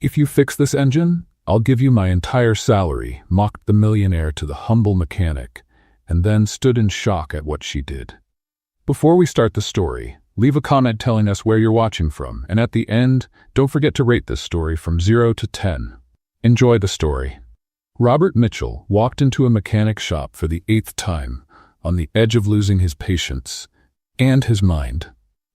"If you fix this engine, I'll give you my entire salary," mocked the millionaire to the humble mechanic, and then stood in shock at what she did. Before we start the story, leave a comment telling us where you're watching from, and at the end, don't forget to rate this story from 0 to 10. Enjoy the story. Robert Mitchell walked into a mechanic shop for the 8th time, on the edge of losing his patience and his mind.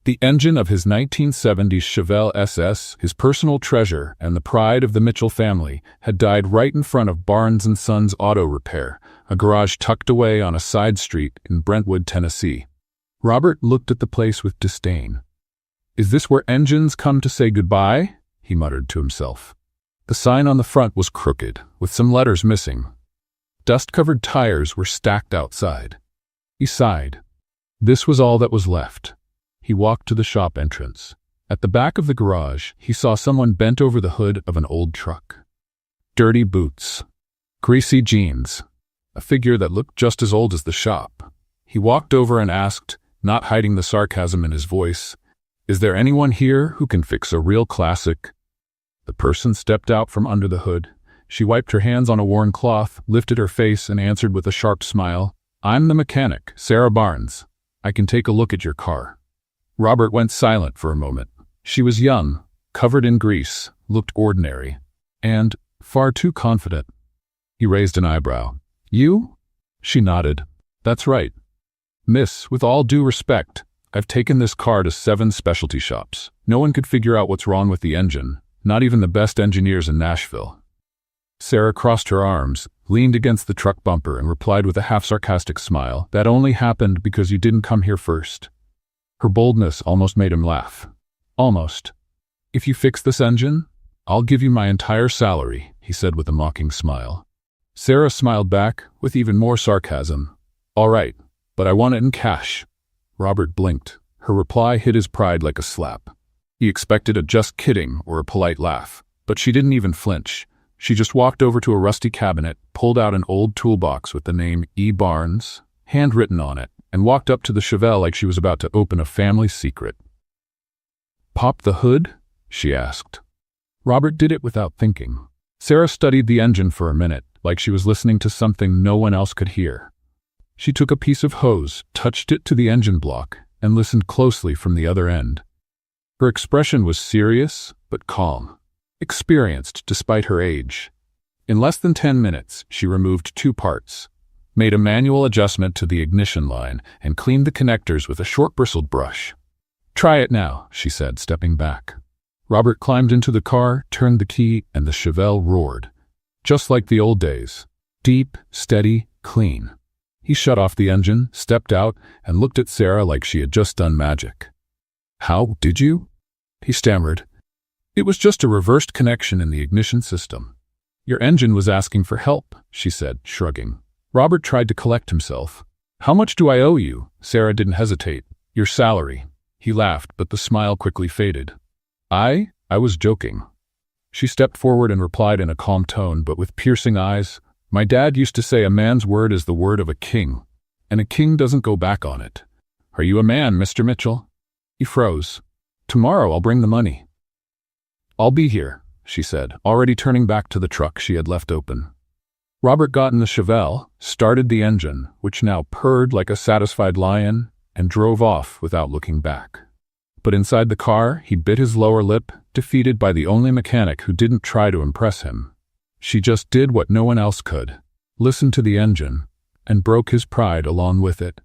The engine of his 1970s Chevelle SS, his personal treasure and the pride of the Mitchell family, had died right in front of Barnes & Sons Auto Repair, a garage tucked away on a side street in Brentwood, Tennessee. Robert looked at the place with disdain. "Is this where engines come to say goodbye?" he muttered to himself. The sign on the front was crooked, with some letters missing. Dust-covered tires were stacked outside. He sighed. This was all that was left. He walked to the shop entrance. At the back of the garage, he saw someone bent over the hood of an old truck. Dirty boots. Greasy jeans. A figure that looked just as old as the shop. He walked over and asked, not hiding the sarcasm in his voice, "Is there anyone here who can fix a real classic?" The person stepped out from under the hood. She wiped her hands on a worn cloth, lifted her face, and answered with a sharp smile, "I'm the mechanic, Sarah Barnes. I can take a look at your car." Robert went silent for a moment. She was young, covered in grease, looked ordinary, and far too confident. He raised an eyebrow. "You?" She nodded. "That's right. Miss, with all due respect, I've taken this car to 7 specialty shops. No one could figure out what's wrong with the engine, not even the best engineers in Nashville." Sarah crossed her arms, leaned against the truck bumper, and replied with a half-sarcastic smile, "That only happened because you didn't come here first." Her boldness almost made him laugh. Almost. "If you fix this engine, I'll give you my entire salary," he said with a mocking smile. Sarah smiled back, with even more sarcasm. "All right, but I want it in cash." Robert blinked. Her reply hit his pride like a slap. He expected a "just kidding" or a polite laugh, but she didn't even flinch. She just walked over to a rusty cabinet, pulled out an old toolbox with the name E. Barnes, handwritten on it, and walked up to the Chevelle like she was about to open a family secret. "Pop the hood?" she asked. Robert did it without thinking. Sarah studied the engine for a minute, like she was listening to something no one else could hear. She took a piece of hose, touched it to the engine block, and listened closely from the other end. Her expression was serious, but calm, experienced despite her age. In less than 10 minutes, she removed 2 parts, made a manual adjustment to the ignition line, and cleaned the connectors with a short bristled brush. "Try it now," she said, stepping back. Robert climbed into the car, turned the key, and the Chevelle roared. Just like the old days. Deep, steady, clean. He shut off the engine, stepped out, and looked at Sarah like she had just done magic. "How did you?" he stammered. "It was just a reversed connection in the ignition system." "Your engine was asking for help," she said, shrugging. Robert tried to collect himself. "How much do I owe you?" Sarah didn't hesitate. "Your salary." He laughed, but the smile quickly faded. I was joking." She stepped forward and replied in a calm tone, but with piercing eyes, "My dad used to say a man's word is the word of a king, and a king doesn't go back on it. Are you a man, Mr. Mitchell?" He froze. "Tomorrow I'll bring the money." "I'll be here," she said, already turning back to the truck she had left open. Robert got in the Chevelle, started the engine, which now purred like a satisfied lion, and drove off without looking back. But inside the car, he bit his lower lip, defeated by the only mechanic who didn't try to impress him. She just did what no one else could, listened to the engine, and broke his pride along with it.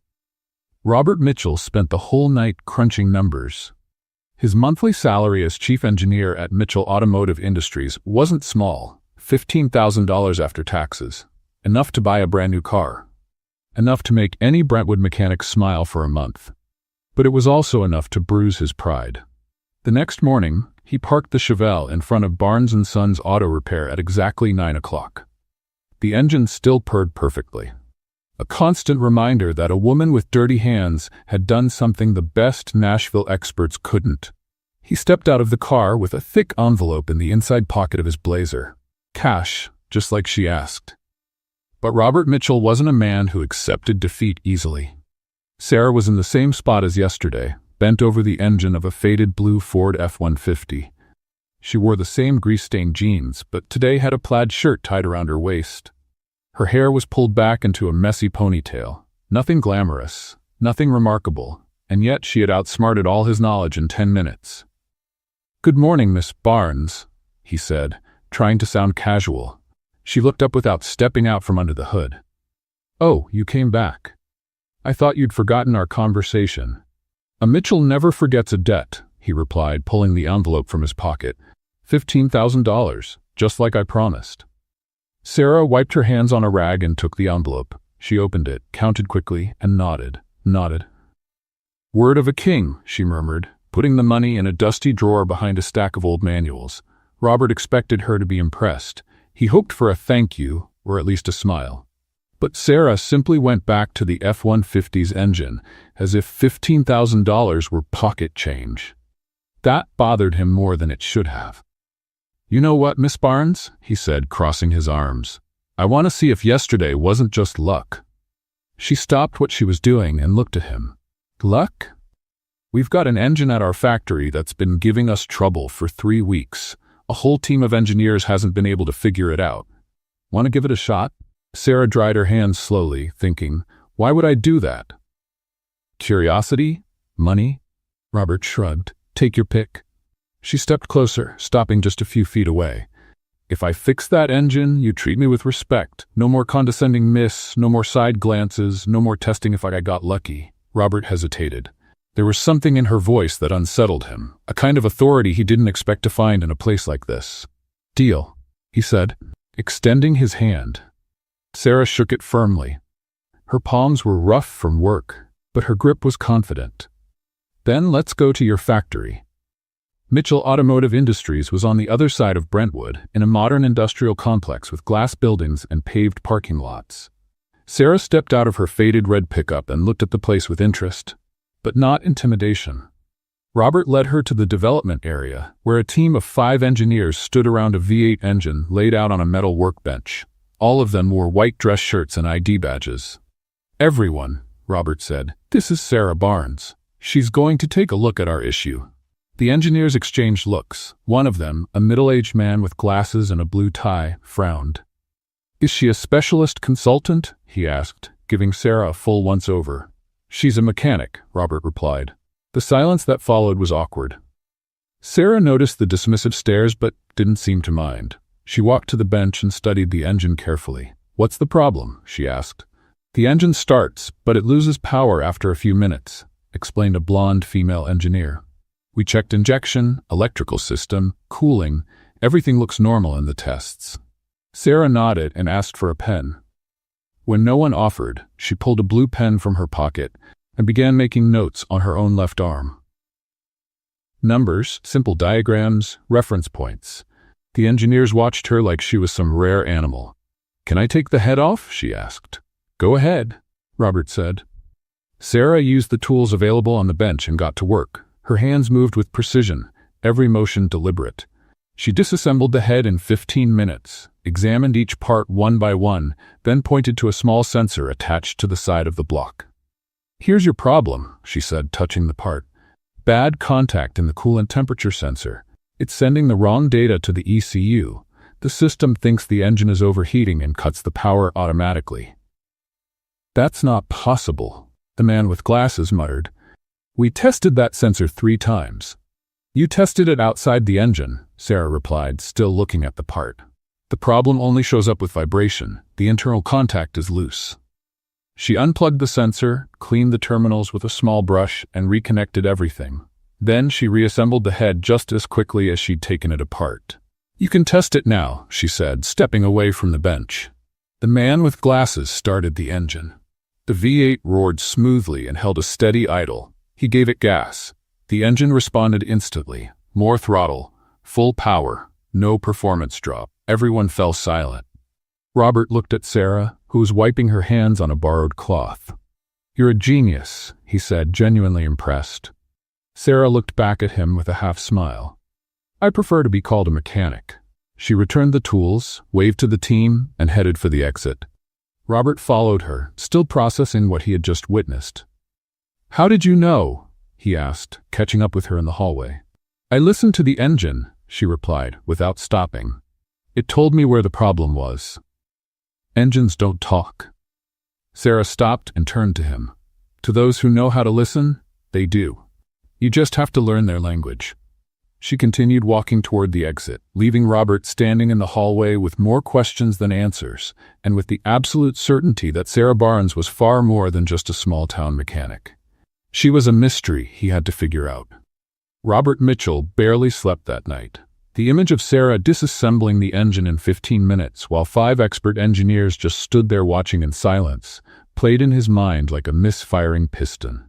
Robert Mitchell spent the whole night crunching numbers. His monthly salary as chief engineer at Mitchell Automotive Industries wasn't small, $15,000 after taxes, enough to buy a brand new car, enough to make any Brentwood mechanic smile for a month. But it was also enough to bruise his pride. The next morning, he parked the Chevelle in front of Barnes & Sons Auto Repair at exactly 9 o'clock. The engine still purred perfectly. A constant reminder that a woman with dirty hands had done something the best Nashville experts couldn't. He stepped out of the car with a thick envelope in the inside pocket of his blazer. Cash, just like she asked. But Robert Mitchell wasn't a man who accepted defeat easily. Sarah was in the same spot as yesterday, bent over the engine of a faded blue Ford F-150. She wore the same grease-stained jeans, but today had a plaid shirt tied around her waist. Her hair was pulled back into a messy ponytail. Nothing glamorous, nothing remarkable, and yet she had outsmarted all his knowledge in 10 minutes. "Good morning, Miss Barnes," he said, trying to sound casual. She looked up without stepping out from under the hood. "Oh, you came back. I thought you'd forgotten our conversation." "A Mitchell never forgets a debt," he replied, pulling the envelope from his pocket. $15,000, just like I promised. Sarah wiped her hands on a rag and took the envelope. She opened it, counted quickly, and nodded. "Word of a king," she murmured, putting the money in a dusty drawer behind a stack of old manuals. Robert expected her to be impressed. He hoped for a thank you, or at least a smile. But Sarah simply went back to the F-150's engine, as if $15,000 were pocket change. That bothered him more than it should have. "You know what, Miss Barnes?" he said, crossing his arms. "I want to see if yesterday wasn't just luck." She stopped what she was doing and looked at him. "Luck? We've got an engine at our factory that's been giving us trouble for 3 weeks. A whole team of engineers hasn't been able to figure it out. Want to give it a shot?" Sarah dried her hands slowly, thinking, "Why would I do that?" "Curiosity? Money?" Robert shrugged. "Take your pick." She stepped closer, stopping just a few feet away. "If I fix that engine, you treat me with respect. No more condescending miss, no more side glances, no more testing if I got lucky." Robert hesitated. There was something in her voice that unsettled him, a kind of authority he didn't expect to find in a place like this. "Deal," he said, extending his hand. Sarah shook it firmly. Her palms were rough from work, but her grip was confident. "Then let's go to your factory." Mitchell Automotive Industries was on the other side of Brentwood, in a modern industrial complex with glass buildings and paved parking lots. Sarah stepped out of her faded red pickup and looked at the place with interest, but not intimidation. Robert led her to the development area, where a team of 5 engineers stood around a V8 engine laid out on a metal workbench. All of them wore white dress shirts and ID badges. "Everyone," Robert said, "this is Sarah Barnes. She's going to take a look at our issue." The engineers exchanged looks. One of them, a middle-aged man with glasses and a blue tie, frowned. "Is she a specialist consultant?" he asked, giving Sarah a full once-over. "She's a mechanic," Robert replied. The silence that followed was awkward. Sarah noticed the dismissive stares but didn't seem to mind. She walked to the bench and studied the engine carefully. "What's the problem?" she asked. "The engine starts, but it loses power after a few minutes," explained a blonde female engineer. "We checked injection, electrical system, cooling. Everything looks normal in the tests." Sarah nodded and asked for a pen. When no one offered, she pulled a blue pen from her pocket and began making notes on her own left arm. Numbers, simple diagrams, reference points. The engineers watched her like she was some rare animal. "Can I take the head off?" she asked. "Go ahead," Robert said. Sarah used the tools available on the bench and got to work. Her hands moved with precision, every motion deliberate. She disassembled the head in 15 minutes, examined each part one by one, then pointed to a small sensor attached to the side of the block. "Here's your problem," she said, touching the part. "Bad contact in the coolant temperature sensor. It's sending the wrong data to the ECU. The system thinks the engine is overheating and cuts the power automatically." "That's not possible," the man with glasses muttered. "We tested that sensor 3 times. "You tested it outside the engine," Sarah replied, still looking at the part. "The problem only shows up with vibration. The internal contact is loose." She unplugged the sensor, cleaned the terminals with a small brush, and reconnected everything. Then she reassembled the head just as quickly as she'd taken it apart. "You can test it now," she said, stepping away from the bench. The man with glasses started the engine. The V8 roared smoothly and held a steady idle. He gave it gas. The engine responded instantly. More throttle, full power, no performance drop. Everyone fell silent. Robert looked at Sarah, who was wiping her hands on a borrowed cloth. "You're a genius," he said, genuinely impressed. Sarah looked back at him with a half-smile. "I prefer to be called a mechanic." She returned the tools, waved to the team, and headed for the exit. Robert followed her, still processing what he had just witnessed. "How did you know?" he asked, catching up with her in the hallway. "I listened to the engine," she replied, without stopping. It told me where the problem was. Engines don't talk. Sarah stopped and turned to him. To those who know how to listen, they do. You just have to learn their language. She continued walking toward the exit, leaving Robert standing in the hallway with more questions than answers, and with the absolute certainty that Sarah Barnes was far more than just a small-town mechanic. She was a mystery he had to figure out. Robert Mitchell barely slept that night. The image of Sarah disassembling the engine in 15 minutes while 5 expert engineers just stood there watching in silence played in his mind like a misfiring piston.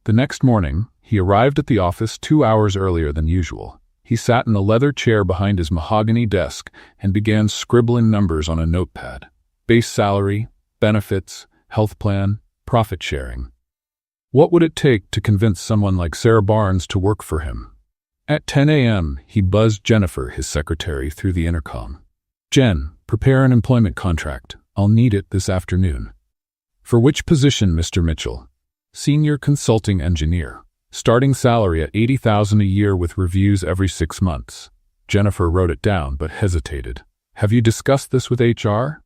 The next morning, he arrived at the office 2 hours earlier than usual. He sat in the leather chair behind his mahogany desk and began scribbling numbers on a notepad. Base salary, benefits, health plan, profit sharing. What would it take to convince someone like Sarah Barnes to work for him? At 10 a.m., he buzzed Jennifer, his secretary, through the intercom. "Jen, prepare an employment contract. I'll need it this afternoon." "For which position, Mr. Mitchell?" "Senior consulting engineer. Starting salary at $80,000 a year with reviews every 6 months. Jennifer wrote it down but hesitated. "Have you discussed this with HR?"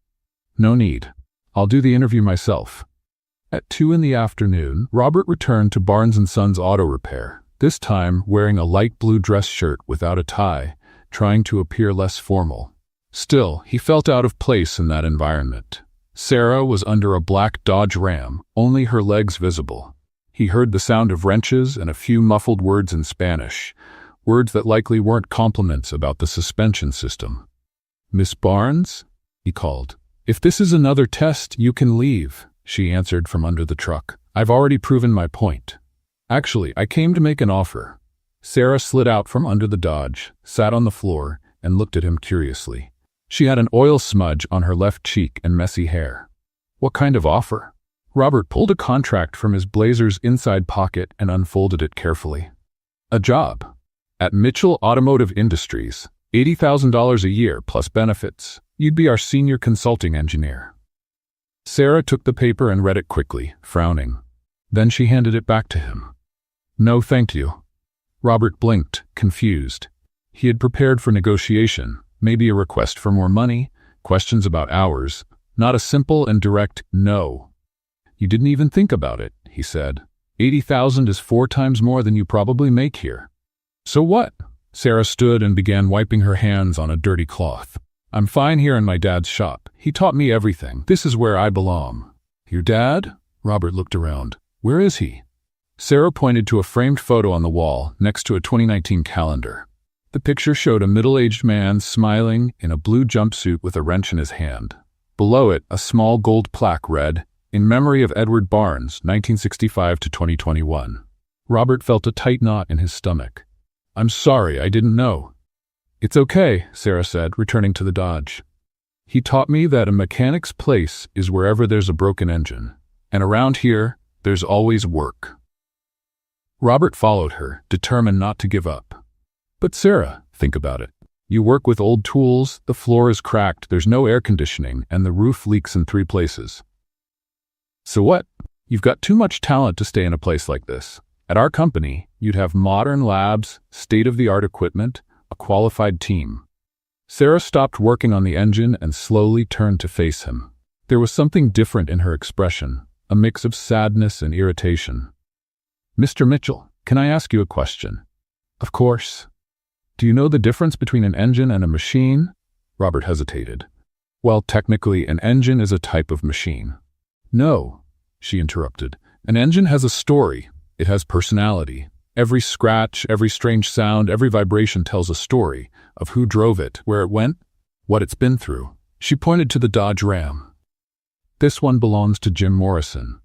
"No need. I'll do the interview myself." At 2 in the afternoon, Robert returned to Barnes & Sons Auto Repair, this time wearing a light blue dress shirt without a tie, trying to appear less formal. Still, he felt out of place in that environment. Sarah was under a black Dodge Ram, only her legs visible. He heard the sound of wrenches and a few muffled words in Spanish, words that likely weren't compliments about the suspension system. "Miss Barnes?" he called. "If this is another test, you can leave," she answered from under the truck. "I've already proven my point. Actually, I came to make an offer." Sarah slid out from under the Dodge, sat on the floor, and looked at him curiously. She had an oil smudge on her left cheek and messy hair. "What kind of offer?" Robert pulled a contract from his blazer's inside pocket and unfolded it carefully. "A job. At Mitchell Automotive Industries, $80,000 a year plus benefits. You'd be our senior consulting engineer." Sarah took the paper and read it quickly, frowning. Then she handed it back to him. "No, thank you." Robert blinked, confused. He had prepared for negotiation, maybe a request for more money, questions about hours, not a simple and direct no. "You didn't even think about it," he said. $80,000 is 4 times more than you probably make here." "So what?" Sarah stood and began wiping her hands on a dirty cloth. "I'm fine here in my dad's shop. He taught me everything. This is where I belong." "Your dad?" Robert looked around. "Where is he?" Sarah pointed to a framed photo on the wall next to a 2019 calendar. The picture showed a middle-aged man smiling in a blue jumpsuit with a wrench in his hand. Below it, a small gold plaque read, "In memory of Edward Barnes, 1965 to 2021. Robert felt a tight knot in his stomach. "I'm sorry, I didn't know." "It's okay," Sarah said, returning to the Dodge. "He taught me that a mechanic's place is wherever there's a broken engine. And around here, there's always work." Robert followed her, determined not to give up. "But Sarah, think about it. You work with old tools, the floor is cracked, there's no air conditioning, and the roof leaks in 3 places. So what? You've got too much talent to stay in a place like this. At our company, you'd have modern labs, state-of-the-art equipment, a qualified team." Sarah stopped working on the engine and slowly turned to face him. There was something different in her expression, a mix of sadness and irritation. "Mr. Mitchell, can I ask you a question?" "Of course." "Do you know the difference between an engine and a machine?" Robert hesitated. "Well, technically, an engine is a type of machine." "No," she interrupted. "An engine has a story. It has personality. Every scratch, every strange sound, every vibration tells a story of who drove it, where it went, what it's been through." She pointed to the Dodge Ram. "This one belongs to Jim Morrison."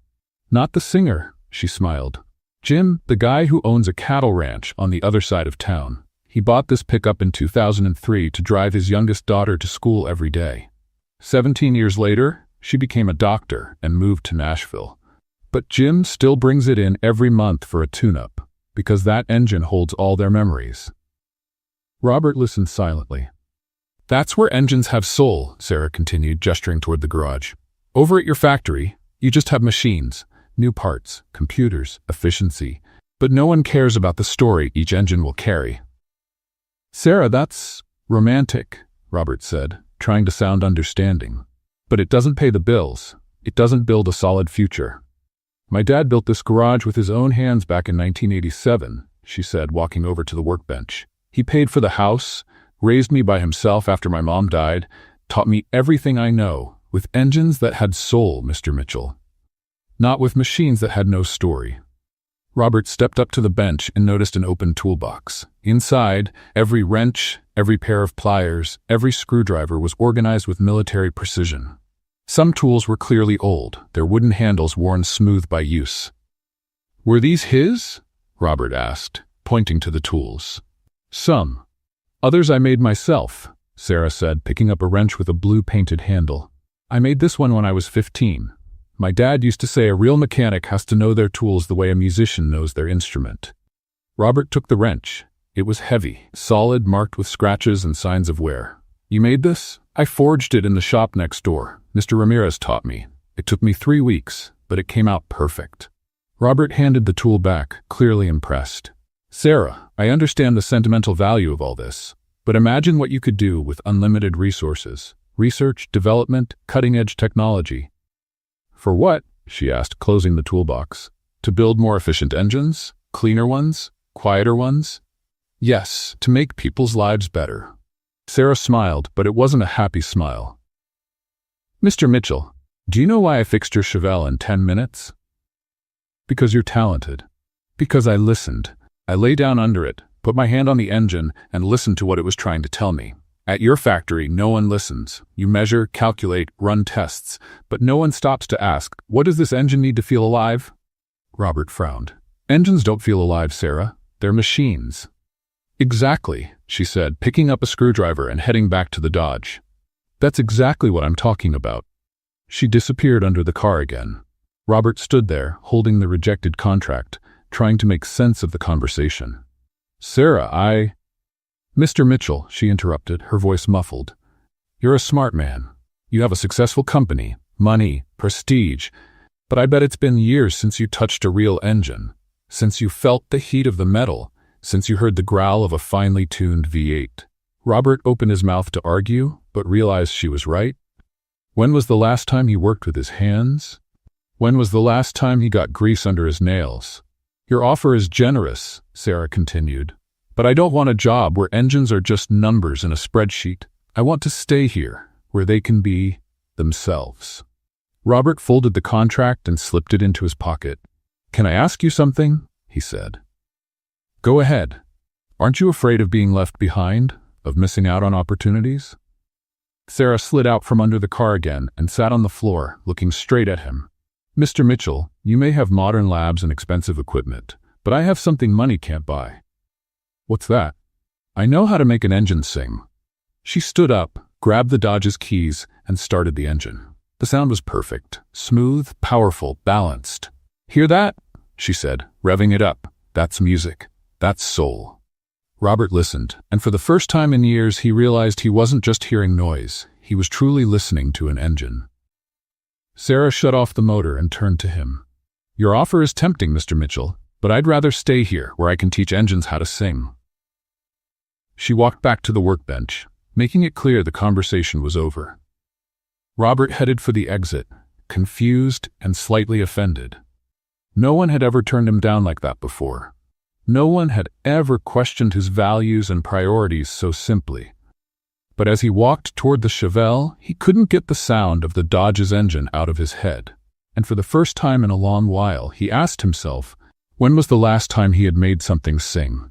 "Not the singer," she smiled. "Jim, the guy who owns a cattle ranch on the other side of town. He bought this pickup in 2003 to drive his youngest daughter to school every day. 17 years later, she became a doctor and moved to Nashville. But Jim still brings it in every month for a tune-up, because that engine holds all their memories." Robert listened silently. "That's where engines have soul," Sarah continued, gesturing toward the garage. "Over at your factory, you just have machines, new parts, computers, efficiency, but no one cares about the story each engine will carry." Sarah, that's romantic, Robert said, trying to sound understanding. But it doesn't pay the bills. It doesn't build a solid future. My dad built this garage with his own hands back in 1987, she said, walking over to the workbench. He paid for the house, raised me by himself after my mom died, taught me everything I know, with engines that had soul, Mr. Mitchell. Not with machines that had no story. Robert stepped up to the bench and noticed an open toolbox. Inside, every wrench, every pair of pliers, every screwdriver was organized with military precision. Some tools were clearly old, their wooden handles worn smooth by use. Were these his? Robert asked, pointing to the tools. Some. Others I made myself, Sarah said, picking up a wrench with a blue painted handle. I made this one when I was 15. My dad used to say a real mechanic has to know their tools the way a musician knows their instrument. Robert took the wrench. It was heavy, solid, marked with scratches and signs of wear. You made this? I forged it in the shop next door. Mr. Ramirez taught me. It took me 3 weeks, but it came out perfect. Robert handed the tool back, clearly impressed. Sarah, I understand the sentimental value of all this, but imagine what you could do with unlimited resources. Research, development, cutting-edge technology. For what? She asked, closing the toolbox. To build more efficient engines? Cleaner ones? Quieter ones? Yes, to make people's lives better. Sarah smiled, but it wasn't a happy smile. Mr. Mitchell, do you know why I fixed your Chevelle in 10 minutes? Because you're talented. Because I listened. I lay down under it, put my hand on the engine, and listened to what it was trying to tell me. At your factory, no one listens. You measure, calculate, run tests, but no one stops to ask, what does this engine need to feel alive? Robert frowned. Engines don't feel alive, Sarah. They're machines. Exactly, she said, picking up a screwdriver and heading back to the Dodge. That's exactly what I'm talking about. She disappeared under the car again. Robert stood there, holding the rejected contract, trying to make sense of the conversation. Sarah, Mr. Mitchell, she interrupted, her voice muffled. You're a smart man. You have a successful company, money, prestige, but I bet it's been years since you touched a real engine, since you felt the heat of the metal, since you heard the growl of a finely tuned V8. Robert opened his mouth to argue, but realized she was right. When was the last time he worked with his hands? When was the last time he got grease under his nails? Your offer is generous, Sarah continued. But I don't want a job where engines are just numbers in a spreadsheet. I want to stay here, where they can be themselves. Robert folded the contract and slipped it into his pocket. Can I ask you something? He said. Go ahead. Aren't you afraid of being left behind, of missing out on opportunities? Sarah slid out from under the car again and sat on the floor, looking straight at him. Mr. Mitchell, you may have modern labs and expensive equipment, but I have something money can't buy. What's that? I know how to make an engine sing. She stood up, grabbed the Dodge's keys, and started the engine. The sound was perfect, smooth, powerful, balanced. Hear that? She said, revving it up. That's music. That's soul. Robert listened, and for the first time in years he realized he wasn't just hearing noise, he was truly listening to an engine. Sarah shut off the motor and turned to him. Your offer is tempting, Mr. Mitchell, but I'd rather stay here where I can teach engines how to sing. She walked back to the workbench, making it clear the conversation was over. Robert headed for the exit, confused and slightly offended. No one had ever turned him down like that before. No one had ever questioned his values and priorities so simply. But as he walked toward the Chevelle, he couldn't get the sound of the Dodge's engine out of his head. And for the first time in a long while, he asked himself, when was the last time he had made something sing?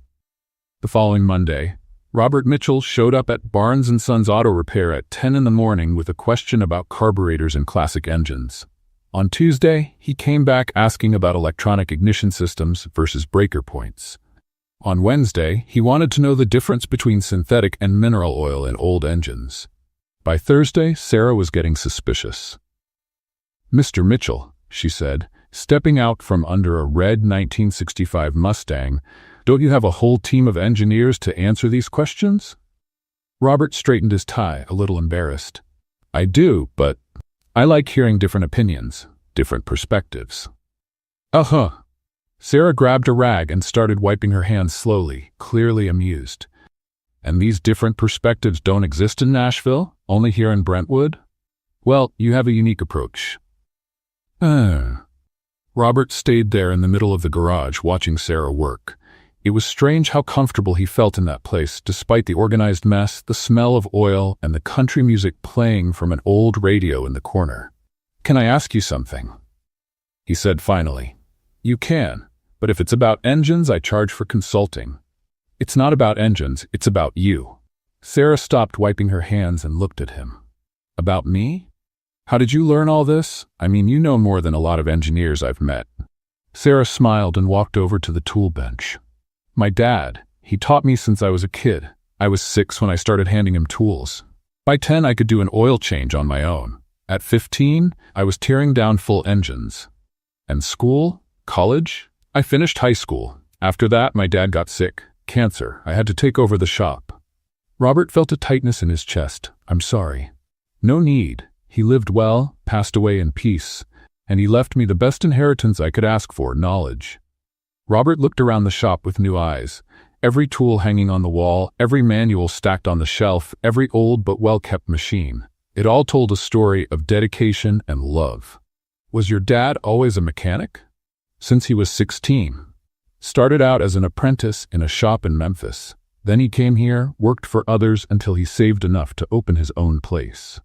The following Monday, Robert Mitchell showed up at Barnes & Sons Auto Repair at 10 in the morning with a question about carburetors and classic engines. On Tuesday, he came back asking about electronic ignition systems versus breaker points. On Wednesday, he wanted to know the difference between synthetic and mineral oil in old engines. By Thursday, Sarah was getting suspicious. Mr. Mitchell, she said, stepping out from under a red 1965 Mustang, don't you have a whole team of engineers to answer these questions? Robert straightened his tie, a little embarrassed. I do, but I like hearing different opinions, different perspectives. Uh-huh. Sarah grabbed a rag and started wiping her hands slowly, clearly amused. And these different perspectives don't exist in Nashville, only here in Brentwood? Well, you have a unique approach. Robert stayed there in the middle of the garage watching Sarah work. It was strange how comfortable he felt in that place, despite the organized mess, the smell of oil, and the country music playing from an old radio in the corner. "Can I ask you something?" he said finally. "You can, but if it's about engines, I charge for consulting." "It's not about engines, it's about you." Sarah stopped wiping her hands and looked at him. "About me? How did you learn all this? I mean, you know more than a lot of engineers I've met." Sarah smiled and walked over to the tool bench. "My dad, he taught me since I was a kid. I was 6 when I started handing him tools. By 10, I could do an oil change on my own. At 15, I was tearing down full engines. And school? College? I finished high school. After that, my dad got sick. Cancer. I had to take over the shop." Robert felt a tightness in his chest. "I'm sorry." "No need. He lived well, passed away in peace, and he left me the best inheritance I could ask for, knowledge." Robert looked around the shop with new eyes. Every tool hanging on the wall, every manual stacked on the shelf, every old but well-kept machine. It all told a story of dedication and love. "Was your dad always a mechanic?" "Since he was 16. Started out as an apprentice in a shop in Memphis. Then he came here, worked for others until he saved enough to open his own place."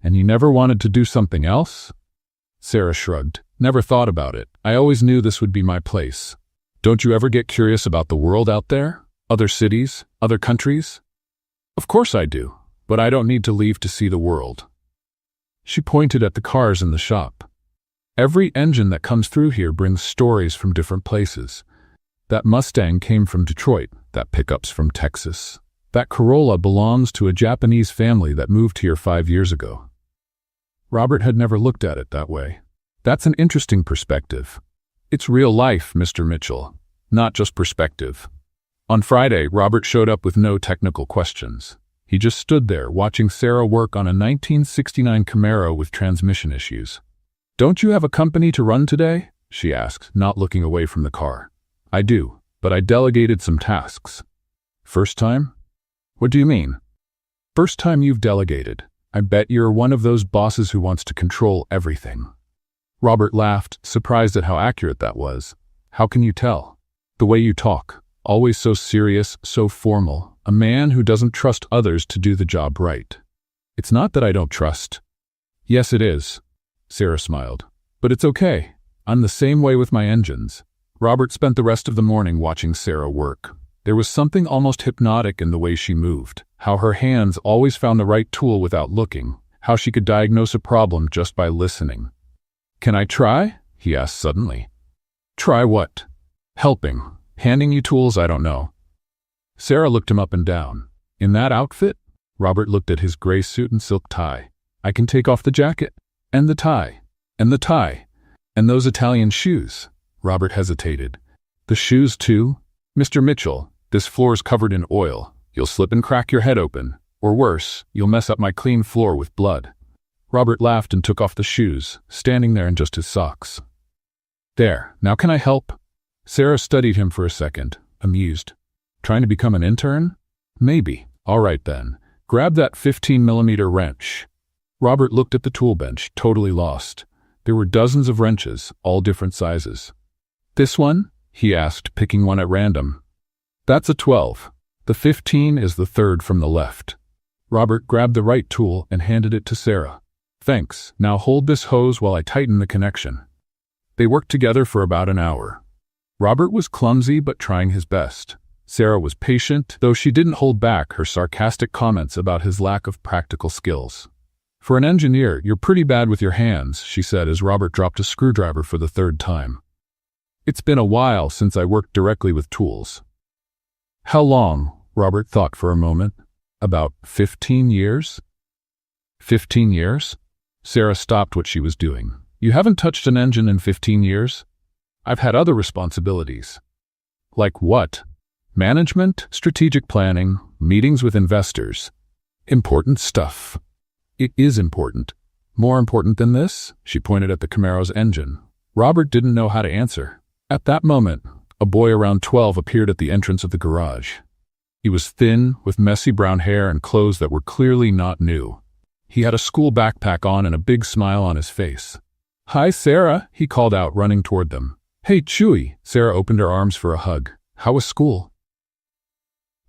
"And you never wanted to do something else?" Sarah shrugged. "Never thought about it. I always knew this would be my place." "Don't you ever get curious about the world out there? Other cities? Other countries?" "Of course I do, but I don't need to leave to see the world." She pointed at the cars in the shop. "Every engine that comes through here brings stories from different places. That Mustang came from Detroit, that pickup's from Texas. That Corolla belongs to a Japanese family that moved here 5 years ago." Robert had never looked at it that way. "That's an interesting perspective. It's real life, Mr. Mitchell, not just perspective." On Friday, Robert showed up with no technical questions. He just stood there watching Sarah work on a 1969 Camaro with transmission issues. "Don't you have a company to run today?" she asked, not looking away from the car. "I do, but I delegated some tasks." "First time?" "What do you mean?" "First time you've delegated. I bet you're one of those bosses who wants to control everything." Robert laughed, surprised at how accurate that was. "How can you tell?" "The way you talk. Always so serious, so formal. A man who doesn't trust others to do the job right." "It's not that I don't trust." "Yes, it is." Sarah smiled. "But it's okay. I'm the same way with my engines." Robert spent the rest of the morning watching Sarah work. There was something almost hypnotic in the way she moved, how her hands always found the right tool without looking, how she could diagnose a problem just by listening. "Can I try?" he asked suddenly. "Try what?" "Helping. Handing you tools I don't know." Sarah looked him up and down. "In that outfit?" Robert looked at his gray suit and silk tie. "I can take off the jacket. And the tie. And the tie. And those Italian shoes." Robert hesitated. "The shoes too? Mr. Mitchell, this floor's covered in oil. You'll slip and crack your head open. Or worse, you'll mess up my clean floor with blood." Robert laughed and took off the shoes, standing there in just his socks. "There, now can I help?" Sarah studied him for a second, amused. "Trying to become an intern?" "Maybe. All right then. Grab that 15mm wrench." Robert looked at the tool bench, totally lost. There were dozens of wrenches, all different sizes. "This one?" he asked, picking one at random. "That's a 12. The 15 is the third from the left." Robert grabbed the right tool and handed it to Sarah. "Thanks. Now hold this hose while I tighten the connection." They worked together for about an hour. Robert was clumsy but trying his best. Sarah was patient, though she didn't hold back her sarcastic comments about his lack of practical skills. "For an engineer, you're pretty bad with your hands," she said as Robert dropped a screwdriver for the 3rd time. "It's been a while since I worked directly with tools." "How long?" Robert thought for a moment. "About 15 years?" 15 years? Sarah stopped what she was doing. "You haven't touched an engine in 15 years? I've had other responsibilities." "Like what?" "Management, strategic planning, meetings with investors. Important stuff." "It is important." "More important than this?" She pointed at the Camaro's engine. Robert didn't know how to answer. At that moment, a boy around 12 appeared at the entrance of the garage. He was thin, with messy brown hair and clothes that were clearly not new. He had a school backpack on and a big smile on his face. "Hi, Sarah," he called out, running toward them. "Hey, Chewy." Sarah opened her arms for a hug. "How was school?"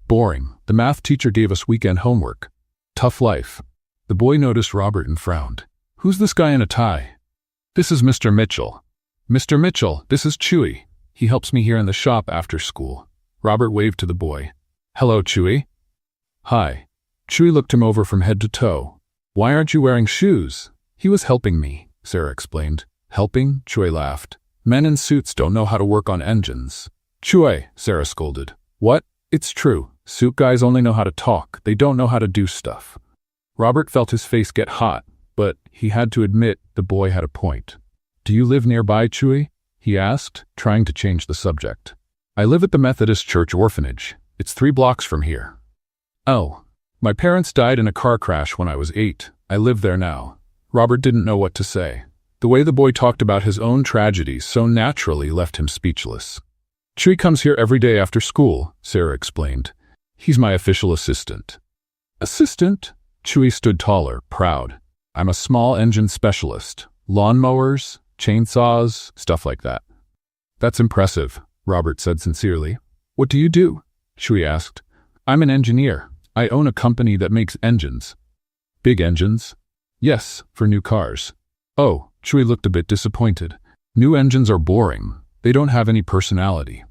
"Boring. The math teacher gave us weekend homework. Tough life." The boy noticed Robert and frowned. "Who's this guy in a tie?" "This is Mr. Mitchell." "Mr. Mitchell, this is Chewy. He helps me here in the shop after school." Robert waved to the boy. "Hello, Chewy." "Hi." Chewy looked him over from head to toe. "Why aren't you wearing shoes?" "He was helping me," Sarah explained. "Helping?" Chewy laughed. "Men in suits don't know how to work on engines." "Chewy," Sarah scolded. "What? It's true. Suit guys only know how to talk. They don't know how to do stuff." Robert felt his face get hot, but he had to admit the boy had a point. "Do you live nearby, Chewy?" he asked, trying to change the subject. "I live at the Methodist Church orphanage. It's 3 blocks from here." "Oh. My parents died in a car crash when I was 8. I live there now." Robert didn't know what to say. The way the boy talked about his own tragedies so naturally left him speechless. "Chewy comes here every day after school," Sarah explained. "He's my official assistant." "Assistant?" Chewy stood taller, proud. "I'm a small engine specialist. Lawnmowers, chainsaws, stuff like that." "That's impressive," Robert said sincerely. "What do you do?" Chewy asked. "I'm an engineer. I own a company that makes engines." "Big engines?" "Yes, for new cars." "Oh," Chewy looked a bit disappointed. "New engines are boring. They don't have any personality."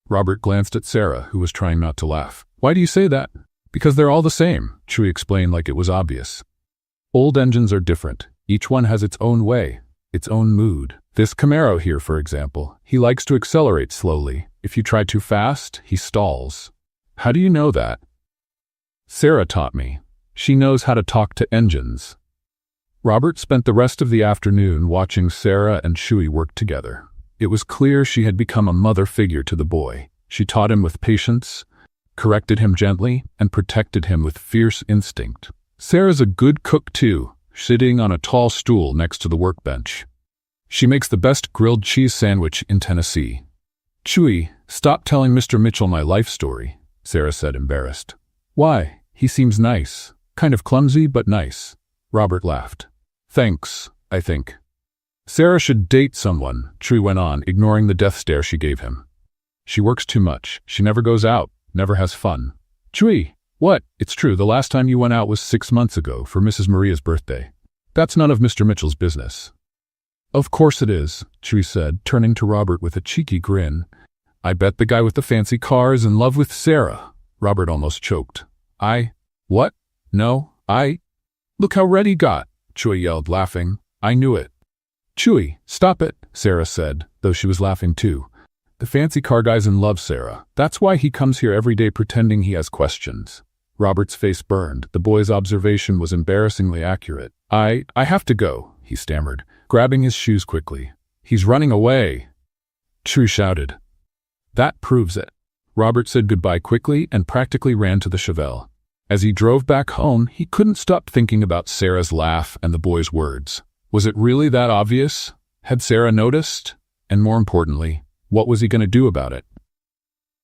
Robert glanced at Sarah, who was trying not to laugh. "Why do you say that?" "Because they're all the same," Chewy explained like it was obvious. "Old engines are different. Each one has its own way, its own mood. This Camaro here, for example, he likes to accelerate slowly. If you try too fast, he stalls." "How do you know that?" "Sarah taught me. She knows how to talk to engines." Robert spent the rest of the afternoon watching Sarah and Chewy work together. It was clear she had become a mother figure to the boy. She taught him with patience, corrected him gently, and protected him with fierce instinct. Sarah's a good cook too, sitting on a tall stool next to the workbench. She makes the best grilled cheese sandwich in Tennessee. "Chewy, stop telling Mr. Mitchell my life story," Sarah said, embarrassed. "Why? He seems nice. Kind of clumsy, but nice." Robert laughed. "Thanks, I think." "Sarah should date someone," Chewy went on, ignoring the death stare she gave him. "She works too much. She never goes out, never has fun." "Chewy, what? It's true, the last time you went out was 6 months ago for Mrs. Maria's birthday." "That's none of Mr. Mitchell's business." "Of course it is," Chewy said, turning to Robert with a cheeky grin. "I bet the guy with the fancy car is in love with Sarah." Robert almost choked. What? No, Look how red he got," Chewy yelled, laughing. "I knew it." "Chewy, stop it," Sarah said, though she was laughing too. "The fancy car guy's in love, Sarah. That's why he comes here every day pretending he has questions." Robert's face burned. The boy's observation was embarrassingly accurate. I have to go," he stammered, grabbing his shoes quickly. "He's running away," Chewy shouted. "That proves it." Robert said goodbye quickly and practically ran to the Chevelle. As he drove back home, he couldn't stop thinking about Sarah's laugh and the boy's words. Was it really that obvious? Had Sarah noticed? And more importantly, what was he going to do about it?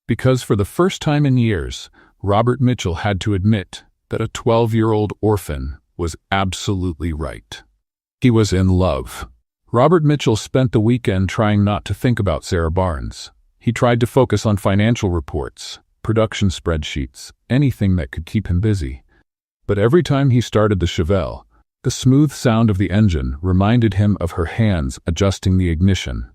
Because for the first time in years, Robert Mitchell had to admit that a 12-year-old orphan was absolutely right. He was in love. Robert Mitchell spent the weekend trying not to think about Sarah Barnes. He tried to focus on financial reports, production spreadsheets, anything that could keep him busy. But every time he started the Chevelle, the smooth sound of the engine reminded him of her hands adjusting the ignition,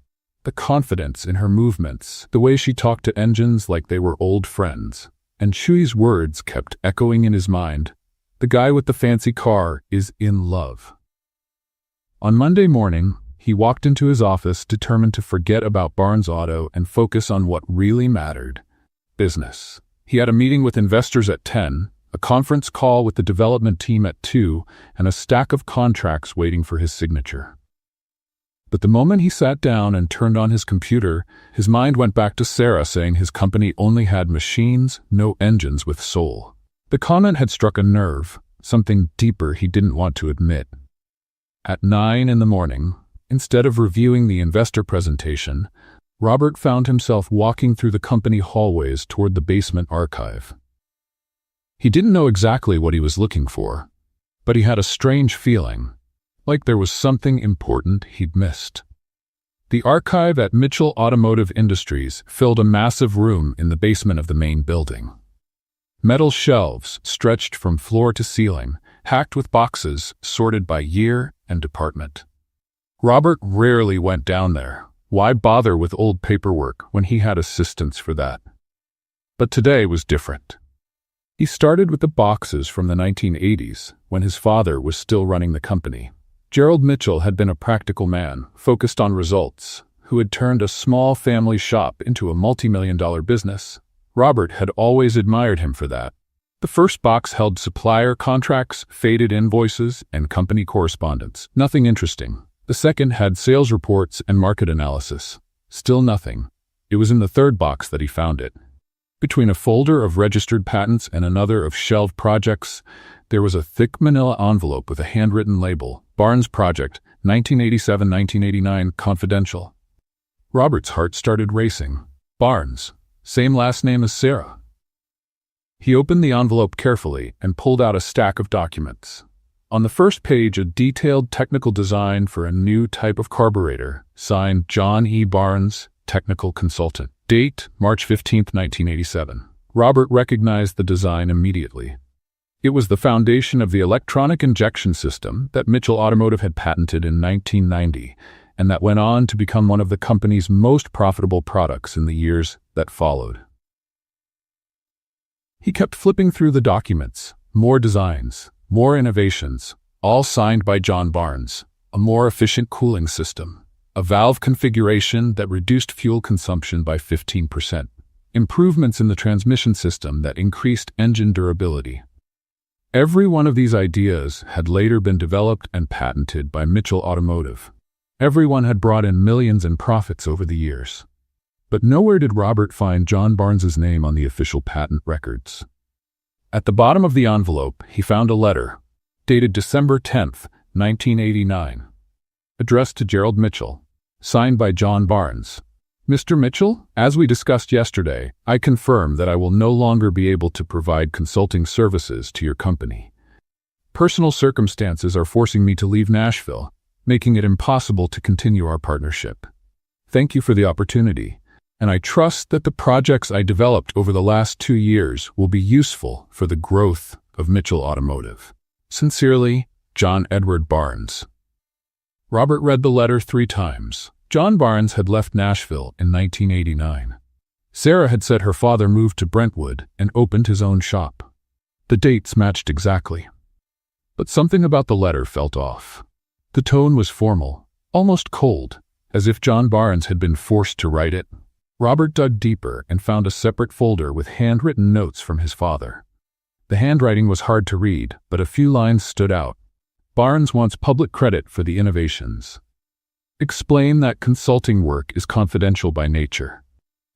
the confidence in her movements, the way she talked to engines like they were old friends. And Chewy's words kept echoing in his mind. The guy with the fancy car is in love. On Monday morning, he walked into his office determined to forget about Barnes Auto and focus on what really mattered. Business. He had a meeting with investors at 10, a conference call with the development team at 2, and a stack of contracts waiting for his signature. But the moment he sat down and turned on his computer, his mind went back to Sarah saying his company only had machines, no engines with soul. The comment had struck a nerve, something deeper he didn't want to admit. At 9 in the morning, instead of reviewing the investor presentation, Robert found himself walking through the company hallways toward the basement archive. He didn't know exactly what he was looking for, but he had a strange feeling, like there was something important he'd missed. The archive at Mitchell Automotive Industries filled a massive room in the basement of the main building. Metal shelves stretched from floor to ceiling, packed with boxes sorted by year and department. Robert rarely went down there. Why bother with old paperwork when he had assistants for that? But today was different. He started with the boxes from the 1980s, when his father was still running the company. Gerald Mitchell had been a practical man, focused on results, who had turned a small family shop into a multi-million-dollar business. Robert had always admired him for that. The first box held supplier contracts, faded invoices, and company correspondence. Nothing interesting. The second had sales reports and market analysis. Still nothing. It was in the third box that he found it. Between a folder of registered patents and another of shelved projects, there was a thick manila envelope with a handwritten label, Barnes Project, 1987-1989, confidential. Robert's heart started racing. Barnes, same last name as Sarah. He opened the envelope carefully and pulled out a stack of documents. On the first page, a detailed technical design for a new type of carburetor, signed John E. Barnes, technical consultant. Date, March 15, 1987. Robert recognized the design immediately. It was the foundation of the electronic injection system that Mitchell Automotive had patented in 1990, and that went on to become one of the company's most profitable products in the years that followed. He kept flipping through the documents, more designs, more innovations, all signed by John Barnes. A more efficient cooling system, a valve configuration that reduced fuel consumption by 15%, improvements in the transmission system that increased engine durability. Every one of these ideas had later been developed and patented by Mitchell Automotive. Everyone had brought in millions in profits over the years. But nowhere did Robert find John Barnes's name on the official patent records. At the bottom of the envelope, he found a letter, dated December 10, 1989, addressed to Gerald Mitchell, signed by John Barnes. Mr. Mitchell, as we discussed yesterday, I confirm that I will no longer be able to provide consulting services to your company. Personal circumstances are forcing me to leave Nashville, making it impossible to continue our partnership. Thank you for the opportunity, and I trust that the projects I developed over the last 2 years will be useful for the growth of Mitchell Automotive. Sincerely, John Edward Barnes. Robert read the letter 3 times. John Barnes had left Nashville in 1989. Sarah had said her father moved to Brentwood and opened his own shop. The dates matched exactly. But something about the letter felt off. The tone was formal, almost cold, as if John Barnes had been forced to write it. Robert dug deeper and found a separate folder with handwritten notes from his father. The handwriting was hard to read, but a few lines stood out. Barnes wants public credit for the innovations. Explain that consulting work is confidential by nature.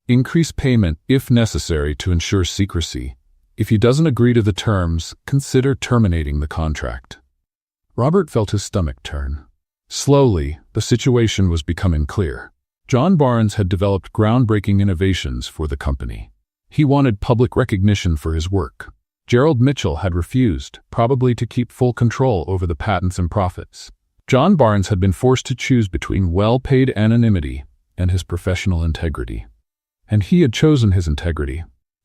Increase payment if necessary to ensure secrecy. If he doesn't agree to the terms, consider terminating the contract. Robert felt his stomach turn. Slowly, the situation was becoming clear. John Barnes had developed groundbreaking innovations for the company. He wanted public recognition for his work. Gerald Mitchell had refused, probably to keep full control over the patents and profits. John Barnes had been forced to choose between well-paid anonymity and his professional integrity. And he had chosen his integrity.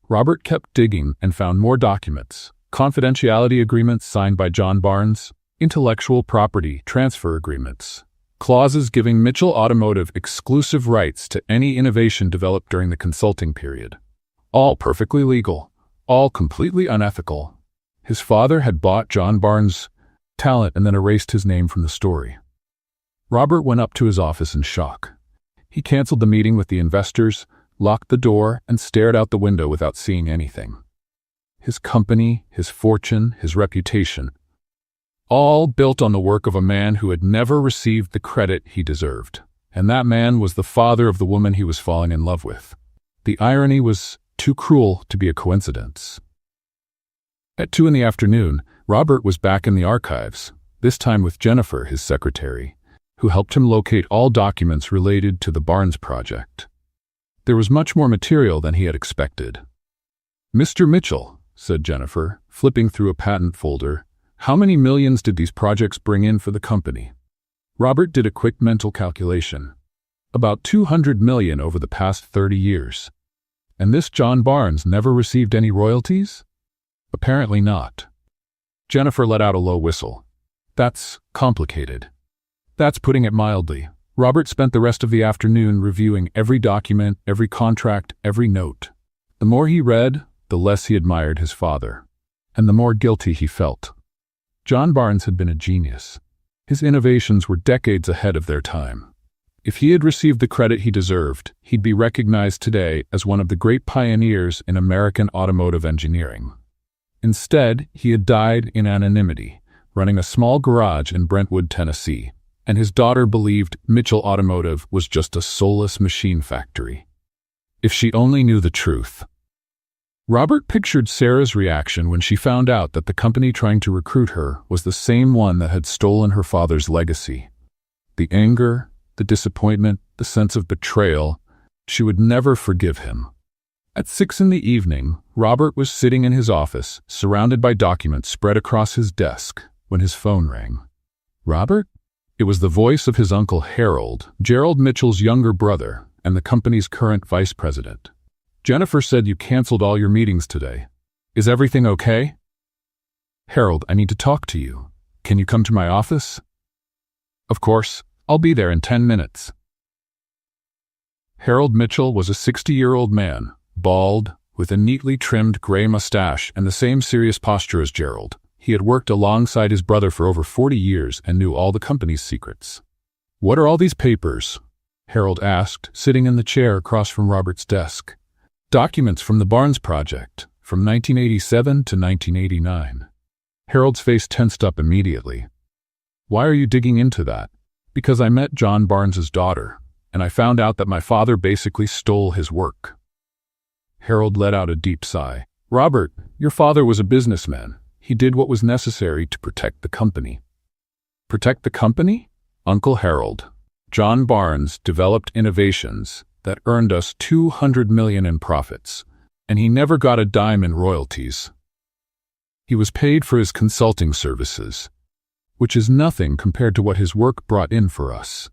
Robert kept digging and found more documents, confidentiality agreements signed by John Barnes, intellectual property transfer agreements, clauses giving Mitchell Automotive exclusive rights to any innovation developed during the consulting period. All perfectly legal, all completely unethical. His father had bought John Barnes' talent and then erased his name from the story. Robert went up to his office in shock. He canceled the meeting with the investors, locked the door, and stared out the window without seeing anything. His company, his fortune, his reputation, all built on the work of a man who had never received the credit he deserved. And that man was the father of the woman he was falling in love with. The irony was too cruel to be a coincidence. At 2 p.m, Robert was back in the archives, this time with Jennifer, his secretary, who helped him locate all documents related to the Barnes project. There was much more material than he had expected. "Mr. Mitchell," said Jennifer, flipping through a patent folder, "how many millions did these projects bring in for the company?" Robert did a quick mental calculation. About 200 million over the past 30 years. And this John Barnes never received any royalties? Apparently not. Jennifer let out a low whistle. That's complicated. That's putting it mildly. Robert spent the rest of the afternoon reviewing every document, every contract, every note. The more he read, the less he admired his father, and the more guilty he felt. John Barnes had been a genius. His innovations were decades ahead of their time. If he had received the credit he deserved, he'd be recognized today as one of the great pioneers in American automotive engineering. Instead, he had died in anonymity, running a small garage in Brentwood, Tennessee, and his daughter believed Mitchell Automotive was just a soulless machine factory. If she only knew the truth. Robert pictured Sarah's reaction when she found out that the company trying to recruit her was the same one that had stolen her father's legacy. The anger, the disappointment, the sense of betrayal. She would never forgive him. At 6 p.m, Robert was sitting in his office, surrounded by documents spread across his desk, when his phone rang. "Robert?" It was the voice of his uncle Harold, Gerald Mitchell's younger brother, and the company's current vice president. "Jennifer said you canceled all your meetings today. Is everything okay?" "Harold, I need to talk to you. Can you come to my office?" "Of course. I'll be there in 10 minutes. Harold Mitchell was a 60-year-old man, bald, with a neatly trimmed gray mustache and the same serious posture as Gerald. He had worked alongside his brother for over 40 years and knew all the company's secrets. "What are all these papers?" Harold asked, sitting in the chair across from Robert's desk. "Documents from the Barnes project, from 1987 to 1989. Harold's face tensed up immediately. "Why are you digging into that?" "Because I met John Barnes's daughter, and I found out that my father basically stole his work." Harold let out a deep sigh. "Robert, your father was a businessman. He did what was necessary to protect the company." "Protect the company?" "Uncle Harold, John Barnes developed innovations that earned us 200 million in profits, and he never got a dime in royalties. He was paid for his consulting services, which is nothing compared to what his work brought in for us."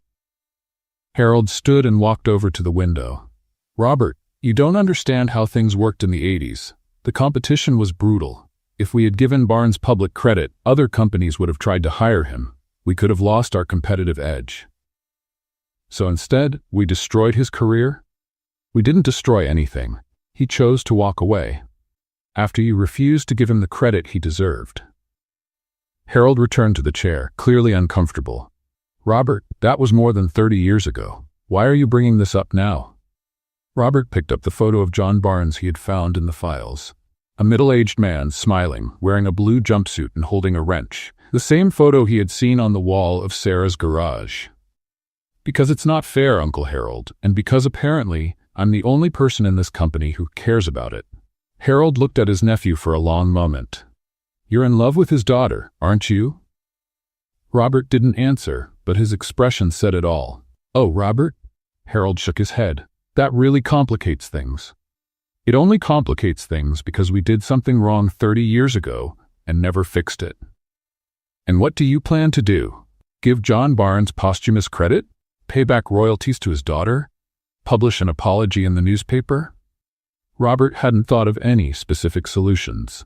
Harold stood and walked over to the window. "Robert, you don't understand how things worked in the 80s. The competition was brutal. If we had given Barnes public credit, other companies would have tried to hire him. We could have lost our competitive edge. So instead, we destroyed his career?" "We didn't destroy anything. He chose to walk away, after you refused to give him the credit he deserved." Harold returned to the chair, clearly uncomfortable. "Robert, that was more than 30 years ago. Why are you bringing this up now?" Robert picked up the photo of John Barnes he had found in the files. A middle-aged man, smiling, wearing a blue jumpsuit and holding a wrench. The same photo he had seen on the wall of Sarah's garage. "Because it's not fair, Uncle Harold, and because apparently I'm the only person in this company who cares about it." Harold looked at his nephew for a long moment. "You're in love with his daughter, aren't you?" Robert didn't answer, but his expression said it all. "Oh, Robert?" Harold shook his head. "That really complicates things. It only complicates things because we did something wrong 30 years ago and never fixed it." "And what do you plan to do? Give John Barnes posthumous credit? Pay back royalties to his daughter? Publish an apology in the newspaper?" Robert hadn't thought of any specific solutions.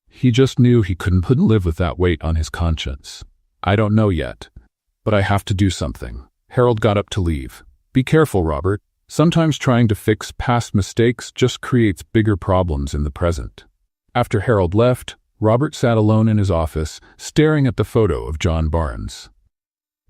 He just knew he couldn't live with that weight on his conscience. "I don't know yet, but I have to do something." Harold got up to leave. "Be careful, Robert. Sometimes trying to fix past mistakes just creates bigger problems in the present." After Harold left, Robert sat alone in his office, staring at the photo of John Barnes.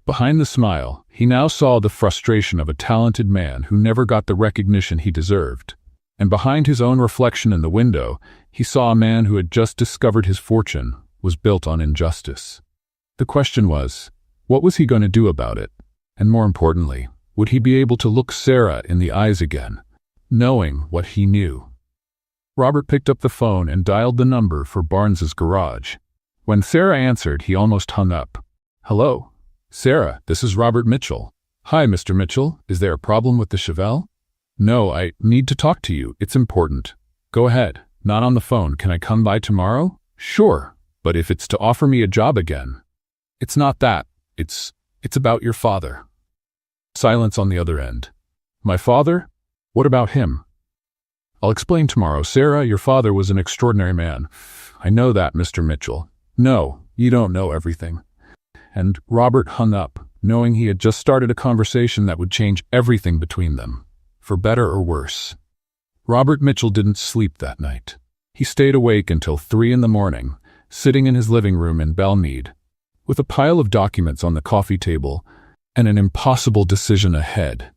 Behind the smile, he now saw the frustration of a talented man who never got the recognition he deserved. And behind his own reflection in the window, he saw a man who had just discovered his fortune was built on injustice. The question was, what was he going to do about it? And more importantly, would he be able to look Sarah in the eyes again, knowing what he knew? Robert picked up the phone and dialed the number for Barnes's garage. When Sarah answered, he almost hung up. "Hello? Sarah, this is Robert Mitchell." "Hi, Mr. Mitchell. Is there a problem with the Chevelle?" No, I need to talk to you. It's important. Go ahead. Not on the phone. Can I come by tomorrow? Sure, but if it's to offer me a job again. It's not that. It's about your father. Silence on the other end. My father? What about him? I'll explain tomorrow. Sarah, your father was an extraordinary man. I know that, Mr. Mitchell. No, you don't know everything. And Robert hung up, knowing he had just started a conversation that would change everything between them, for better or worse. Robert Mitchell didn't sleep that night. He stayed awake until 3 a.m, sitting in his living room in Belmead, with a pile of documents on the coffee table and an impossible decision ahead.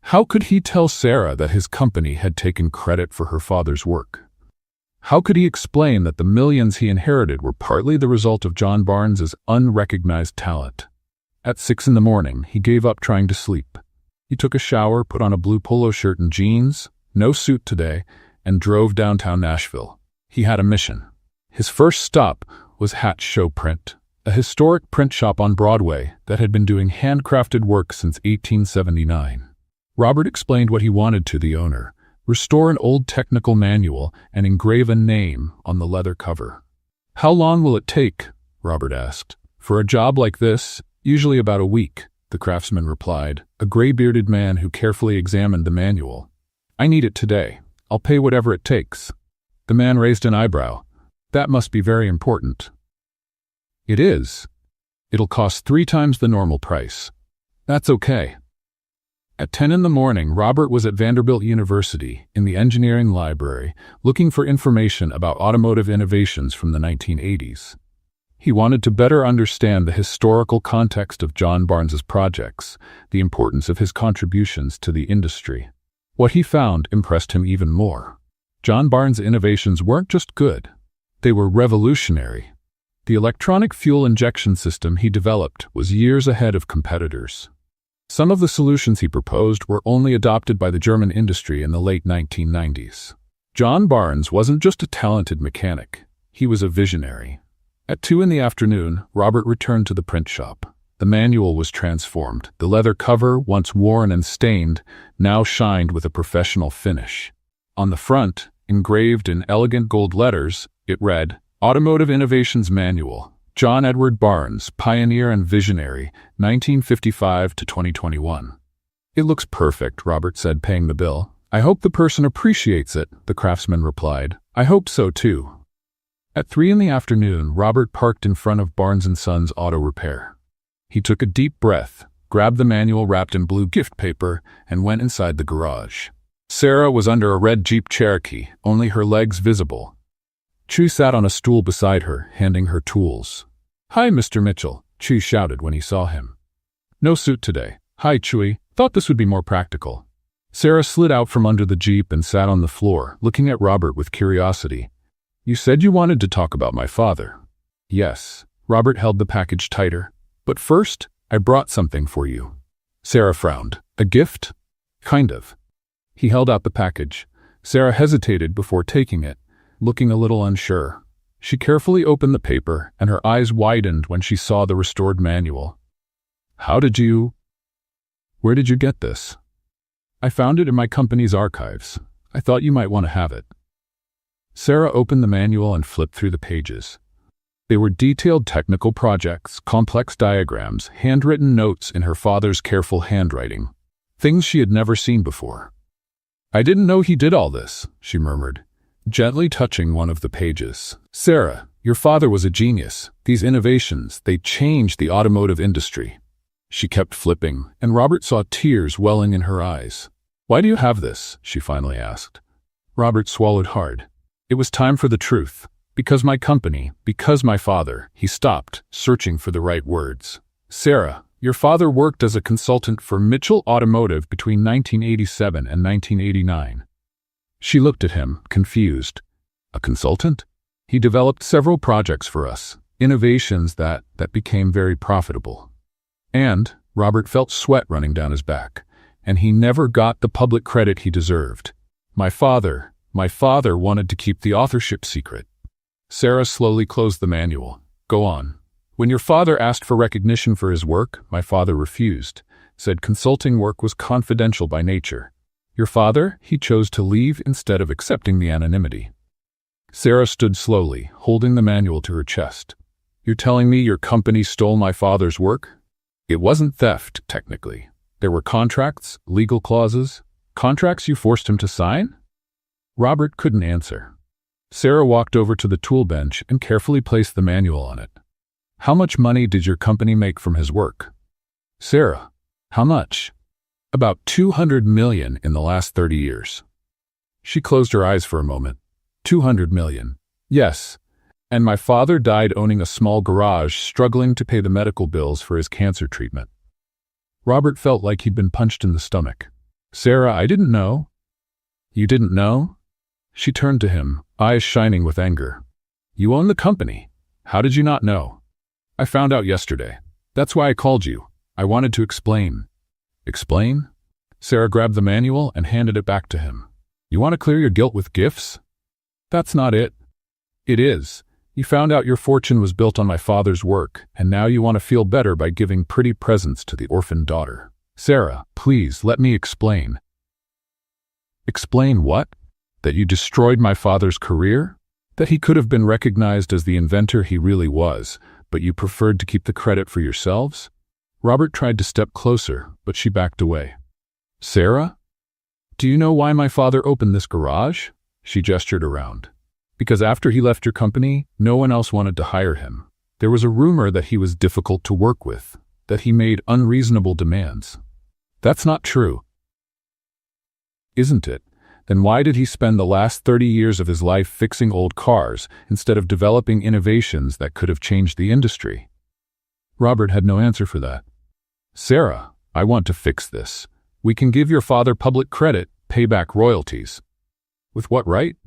How could he tell Sarah that his company had taken credit for her father's work? How could he explain that the millions he inherited were partly the result of John Barnes's unrecognized talent? At 6 a.m, he gave up trying to sleep. He took a shower, put on a blue polo shirt and jeans, no suit today, and drove downtown Nashville. He had a mission. His first stop was Hatch Show Print, a historic print shop on Broadway that had been doing handcrafted work since 1879. Robert explained what he wanted to the owner: restore an old technical manual and engrave a name on the leather cover. How long will it take? Robert asked. For a job like this, usually about a week, the craftsman replied, a gray-bearded man who carefully examined the manual. I need it today. I'll pay whatever it takes. The man raised an eyebrow. That must be very important. It is. It'll cost 3 times the normal price. That's okay. At 10 a.m, Robert was at Vanderbilt University in the engineering library looking for information about automotive innovations from the 1980s. He wanted to better understand the historical context of John Barnes's projects, the importance of his contributions to the industry. What he found impressed him even more. John Barnes' innovations weren't just good. They were revolutionary. The electronic fuel injection system he developed was years ahead of competitors. Some of the solutions he proposed were only adopted by the German industry in the late 1990s. John Barnes wasn't just a talented mechanic. He was a visionary. At 2 p.m, Robert returned to the print shop. The manual was transformed. The leather cover, once worn and stained, now shined with a professional finish. On the front, engraved in elegant gold letters, it read, Automotive Innovations Manual, John Edward Barnes, Pioneer and Visionary, 1955 to 2021. It looks perfect, Robert said, paying the bill. I hope the person appreciates it, the craftsman replied. I hope so too. At 3 p.m, Robert parked in front of Barnes & Sons Auto Repair. He took a deep breath, grabbed the manual wrapped in blue gift paper, and went inside the garage. Sarah was under a red Jeep Cherokee, only her legs visible. Chu sat on a stool beside her, handing her tools. Hi, Mr. Mitchell, Chu shouted when he saw him. No suit today. Hi, Chewy. Thought this would be more practical. Sarah slid out from under the Jeep and sat on the floor, looking at Robert with curiosity. You said you wanted to talk about my father. Yes. Robert held the package tighter. But first, I brought something for you. Sarah frowned. A gift? Kind of. He held out the package. Sarah hesitated before taking it, looking a little unsure. She carefully opened the paper, and her eyes widened when she saw the restored manual. Where did you get this? I found it in my company's archives. I thought you might want to have it. Sarah opened the manual and flipped through the pages. They were detailed technical projects, complex diagrams, handwritten notes in her father's careful handwriting. Things she had never seen before. I didn't know he did all this, she murmured, gently touching one of the pages. Sarah, your father was a genius. These innovations, they changed the automotive industry. She kept flipping, and Robert saw tears welling in her eyes. Why do you have this? She finally asked. Robert swallowed hard. It was time for the truth. Because my company, because my father. He stopped, searching for the right words. Sarah, your father worked as a consultant for Mitchell Automotive between 1987 and 1989. She looked at him, confused. A consultant? He developed several projects for us, innovations that became very profitable. And Robert felt sweat running down his back, and he never got the public credit he deserved. My father wanted to keep the authorship secret. Sarah slowly closed the manual. Go on. When your father asked for recognition for his work, my father refused, said consulting work was confidential by nature. Your father, he chose to leave instead of accepting the anonymity. Sarah stood slowly, holding the manual to her chest. You're telling me your company stole my father's work? It wasn't theft, technically. There were contracts, legal clauses. Contracts you forced him to sign? Robert couldn't answer. Sarah walked over to the tool bench and carefully placed the manual on it. How much money did your company make from his work? Sarah, how much? About 200 million in the last 30 years. She closed her eyes for a moment. 200 million. Yes. And my father died owning a small garage, struggling to pay the medical bills for his cancer treatment. Robert felt like he'd been punched in the stomach. Sarah, I didn't know. You didn't know? She turned to him, eyes shining with anger. You own the company. How did you not know? I found out yesterday. That's why I called you. I wanted to explain. Explain? Sarah grabbed the manual and handed it back to him. You want to clear your guilt with gifts? That's not it. It is. You found out your fortune was built on my father's work, and now you want to feel better by giving pretty presents to the orphaned daughter. Sarah, please let me explain. Explain what? That you destroyed my father's career? That he could have been recognized as the inventor he really was, but you preferred to keep the credit for yourselves? Robert tried to step closer, but she backed away. Sarah? Do you know why my father opened this garage? She gestured around. Because after he left your company, no one else wanted to hire him. There was a rumor that he was difficult to work with, that he made unreasonable demands. That's not true. Isn't it? Then why did he spend the last 30 years of his life fixing old cars instead of developing innovations that could have changed the industry? Robert had no answer for that. Sarah, I want to fix this. We can give your father public credit, pay back royalties. With what right?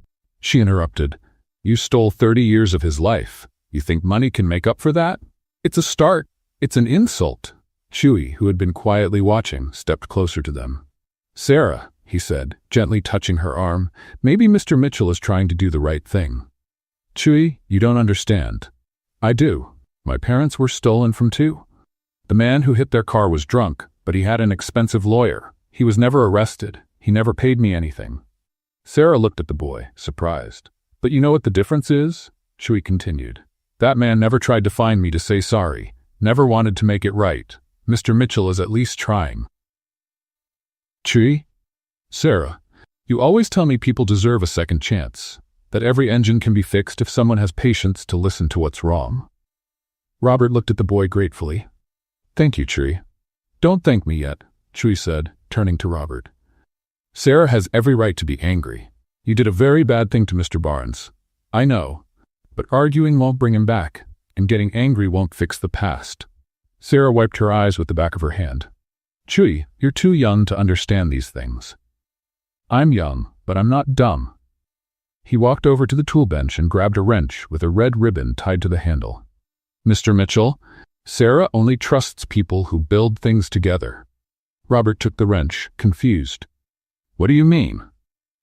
She interrupted. You stole 30 years of his life. You think money can make up for that? It's a start. It's an insult. Chewy, who had been quietly watching, stepped closer to them. Sarah, he said, gently touching her arm, maybe Mr. Mitchell is trying to do the right thing. Chewy, you don't understand. I do. My parents were stolen from too. The man who hit their car was drunk, but he had an expensive lawyer. He was never arrested. He never paid me anything. Sarah looked at the boy, surprised. But you know what the difference is? Chewy continued. That man never tried to find me to say sorry, never wanted to make it right. Mr. Mitchell is at least trying. Chewy? Sarah, you always tell me people deserve a second chance, that every engine can be fixed if someone has patience to listen to what's wrong. Robert looked at the boy gratefully. Thank you, Chewy. Don't thank me yet, Chewy said, turning to Robert. Sarah has every right to be angry. You did a very bad thing to Mr. Barnes. I know, but arguing won't bring him back, and getting angry won't fix the past. Sarah wiped her eyes with the back of her hand. Chewy, you're too young to understand these things. I'm young, but I'm not dumb. He walked over to the tool bench and grabbed a wrench with a red ribbon tied to the handle. Mr. Mitchell, Sarah only trusts people who build things together. Robert took the wrench, confused. What do you mean?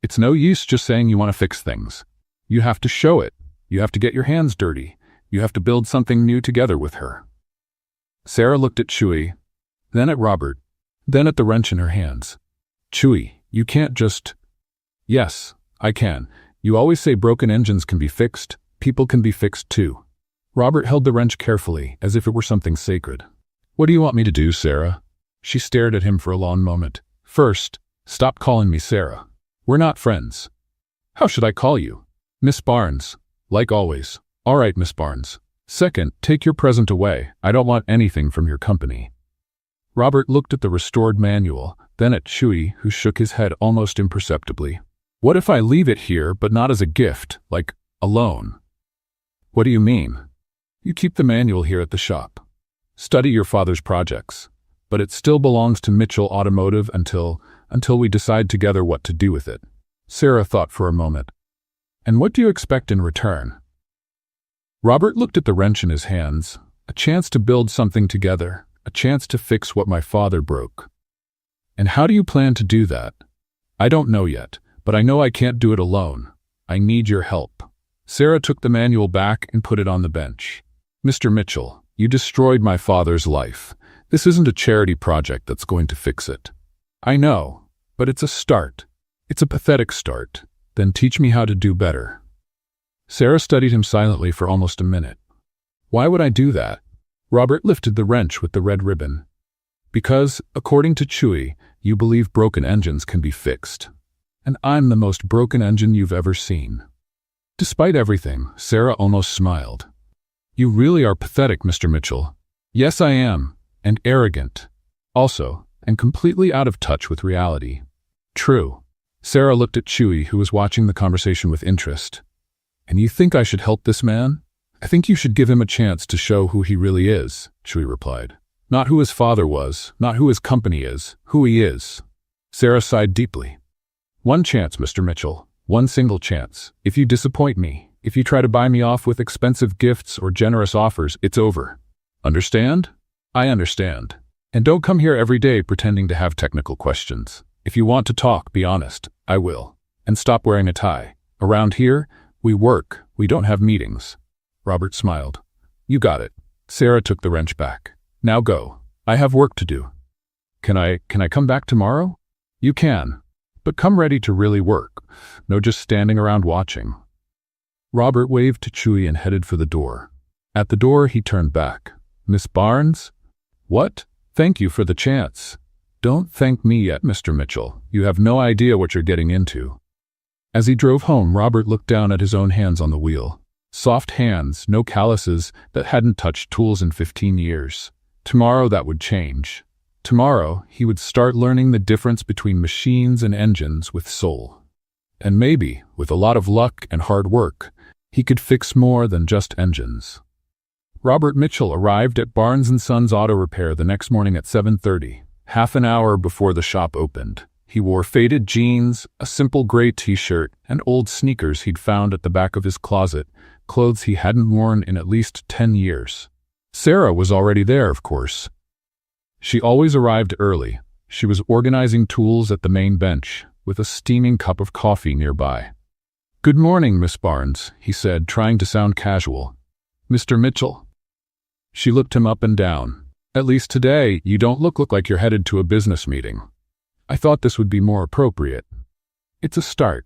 It's no use just saying you want to fix things. You have to show it. You have to get your hands dirty. You have to build something new together with her. Sarah looked at Chewy, then at Robert, then at the wrench in her hands. Chewy, you can't just... Yes, I can. You always say broken engines can be fixed. People can be fixed too. Robert held the wrench carefully, as if it were something sacred. What do you want me to do, Sarah? She stared at him for a long moment. First, stop calling me Sarah. We're not friends. How should I call you? Miss Barnes. Like always. All right, Miss Barnes. Second, take your present away. I don't want anything from your company. Robert looked at the restored manual, then at Chewy, who shook his head almost imperceptibly. What if I leave it here, but not as a gift, like a loan? What do you mean? You keep the manual here at the shop. Study your father's projects. But it still belongs to Mitchell Automotive until we decide together what to do with it. Sarah thought for a moment. And what do you expect in return? Robert looked at the wrench in his hands. A chance to build something together. A chance to fix what my father broke. And how do you plan to do that? I don't know yet, but I know I can't do it alone. I need your help. Sarah took the manual back and put it on the bench. Mr. Mitchell, you destroyed my father's life. This isn't a charity project that's going to fix it. I know, But it's a start. It's a pathetic start. Then teach me how to do better. Sarah studied him silently for almost a minute. Why would I do that? Robert lifted the wrench with the red ribbon. Because, according to Chewy, you believe broken engines can be fixed. And I'm the most broken engine you've ever seen. Despite everything, Sarah almost smiled. You really are pathetic, Mr. Mitchell. Yes, I am. And arrogant. Also, and completely out of touch with reality. True. Sarah looked at Chewy, who was watching the conversation with interest. And you think I should help this man? I think you should give him a chance to show who he really is, Chewy replied. Not who his father was, not who his company is, who he is. Sarah sighed deeply. One chance, Mr. Mitchell. One single chance. If you disappoint me, if you try to buy me off with expensive gifts or generous offers, it's over. Understand? I understand. And don't come here every day pretending to have technical questions. If you want to talk, be honest. I will. And stop wearing a tie. Around here, we work. We don't have meetings. Robert smiled. You got it. Sarah took the wrench back. Now go. I have work to do. Can I come back tomorrow? You can. But come ready to really work. No just standing around watching. Robert waved to Chewy and headed for the door. At the door, he turned back. Miss Barnes? What? Thank you for the chance. Don't thank me yet, Mr. Mitchell. You have no idea what you're getting into. As he drove home, Robert looked down at his own hands on the wheel. Soft hands, no calluses, that hadn't touched tools in 15 years. Tomorrow that would change. Tomorrow, he would start learning the difference between machines and engines with soul. And maybe, with a lot of luck and hard work, he could fix more than just engines. Robert Mitchell arrived at Barnes & Sons Auto Repair the next morning at 7:30, half an hour before the shop opened. He wore faded jeans, a simple gray t-shirt, and old sneakers he'd found at the back of his closet, clothes he hadn't worn in at least 10 years. Sarah was already there, of course. She always arrived early. She was organizing tools at the main bench, with a steaming cup of coffee nearby. Good morning, Miss Barnes, he said, trying to sound casual. Mr. Mitchell? She looked him up and down. At least today, you don't look like you're headed to a business meeting. I thought this would be more appropriate. It's a start.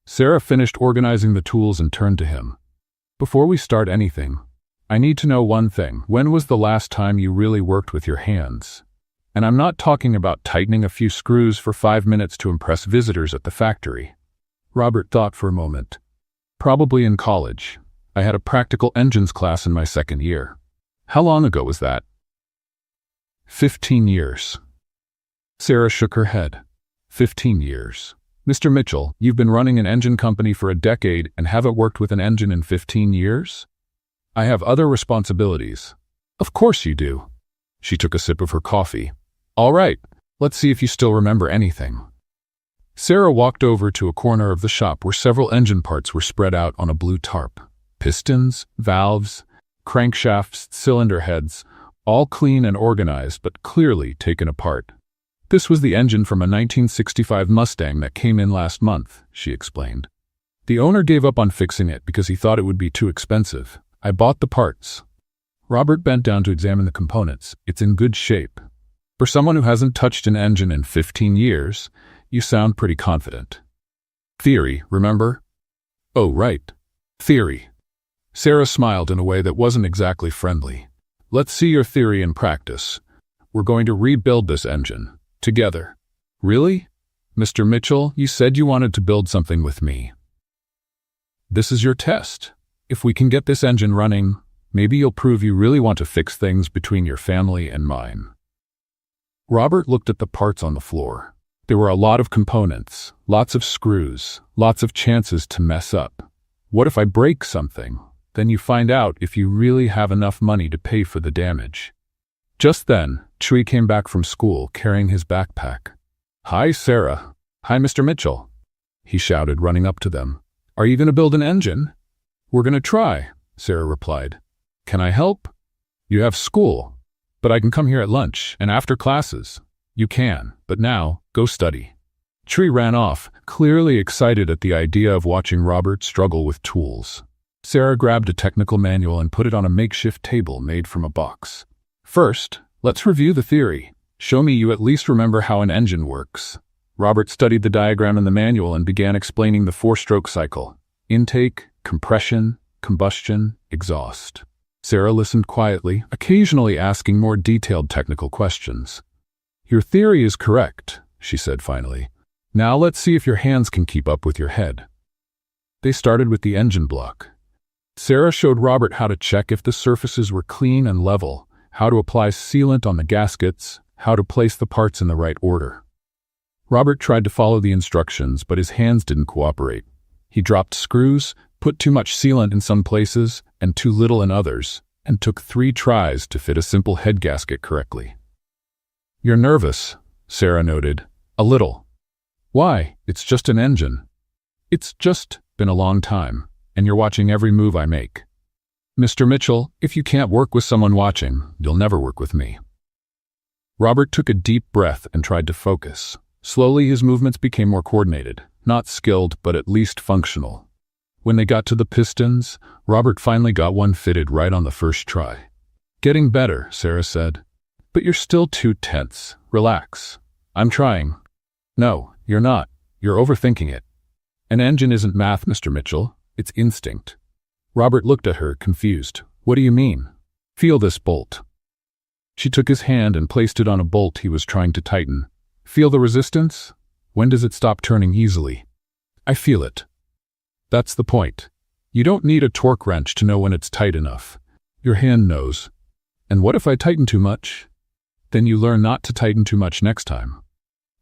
Sarah finished organizing the tools and turned to him. Before we start anything, I need to know one thing. When was the last time you really worked with your hands? And I'm not talking about tightening a few screws for 5 minutes to impress visitors at the factory. Robert thought for a moment. Probably in college. I had a practical engines class in my second year. How long ago was that? 15 years. Sarah shook her head. 15 years. Mr. Mitchell, you've been running an engine company for a decade and haven't worked with an engine in 15 years? I have other responsibilities. Of course you do. She took a sip of her coffee. All right, let's see if you still remember anything. Sarah walked over to a corner of the shop where several engine parts were spread out on a blue tarp. Pistons, valves, crankshafts, cylinder heads, all clean and organized but clearly taken apart. This was the engine from a 1965 Mustang that came in last month, she explained. The owner gave up on fixing it because he thought it would be too expensive. I bought the parts. Robert bent down to examine the components. It's in good shape. For someone who hasn't touched an engine in 15 years, you sound pretty confident. Theory, remember? Oh, right. Theory. Sarah smiled in a way that wasn't exactly friendly. Let's see your theory in practice. We're going to rebuild this engine. Together. Really? Mr. Mitchell, you said you wanted to build something with me. This is your test. If we can get this engine running, maybe you'll prove you really want to fix things between your family and mine. Robert looked at the parts on the floor. There were a lot of components, lots of screws, lots of chances to mess up. What if I break something? Then you find out if you really have enough money to pay for the damage. Just then, Chewy came back from school carrying his backpack. Hi, Sarah. Hi, Mr. Mitchell. He shouted, running up to them. Are you going to build an engine? We're going to try, Sarah replied. Can I help? You have school, but I can come here at lunch and after classes. You can, but now, go study. Chewy ran off, clearly excited at the idea of watching Robert struggle with tools. Sarah grabbed a technical manual and put it on a makeshift table made from a box. First, let's review the theory. Show me you at least remember how an engine works. Robert studied the diagram in the manual and began explaining the four-stroke cycle: intake, compression, combustion, exhaust. Sarah listened quietly, occasionally asking more detailed technical questions. "Your theory is correct," she said finally. "Now let's see if your hands can keep up with your head." They started with the engine block. Sarah showed Robert how to check if the surfaces were clean and level, how to apply sealant on the gaskets, how to place the parts in the right order. Robert tried to follow the instructions, but his hands didn't cooperate. He dropped screws, put too much sealant in some places and too little in others, and took 3 tries to fit a simple head gasket correctly. "You're nervous," Sarah noted. "A little." "Why? It's just an engine." "It's just been a long time, and you're watching every move I make." "Mr. Mitchell, if you can't work with someone watching, you'll never work with me." Robert took a deep breath and tried to focus. Slowly his movements became more coordinated, not skilled, but at least functional. When they got to the pistons, Robert finally got one fitted right on the first try. "Getting better," Sarah said. "But you're still too tense. Relax. I'm trying." "No, you're not. You're overthinking it. An engine isn't math, Mr. Mitchell. It's instinct." Robert looked at her, confused. "What do you mean?" "Feel this bolt." She took his hand and placed it on a bolt he was trying to tighten. "Feel the resistance? When does it stop turning easily?" "I feel it." "That's the point. You don't need a torque wrench to know when it's tight enough. Your hand knows. And what if I tighten too much?" "Then you learn not to tighten too much next time."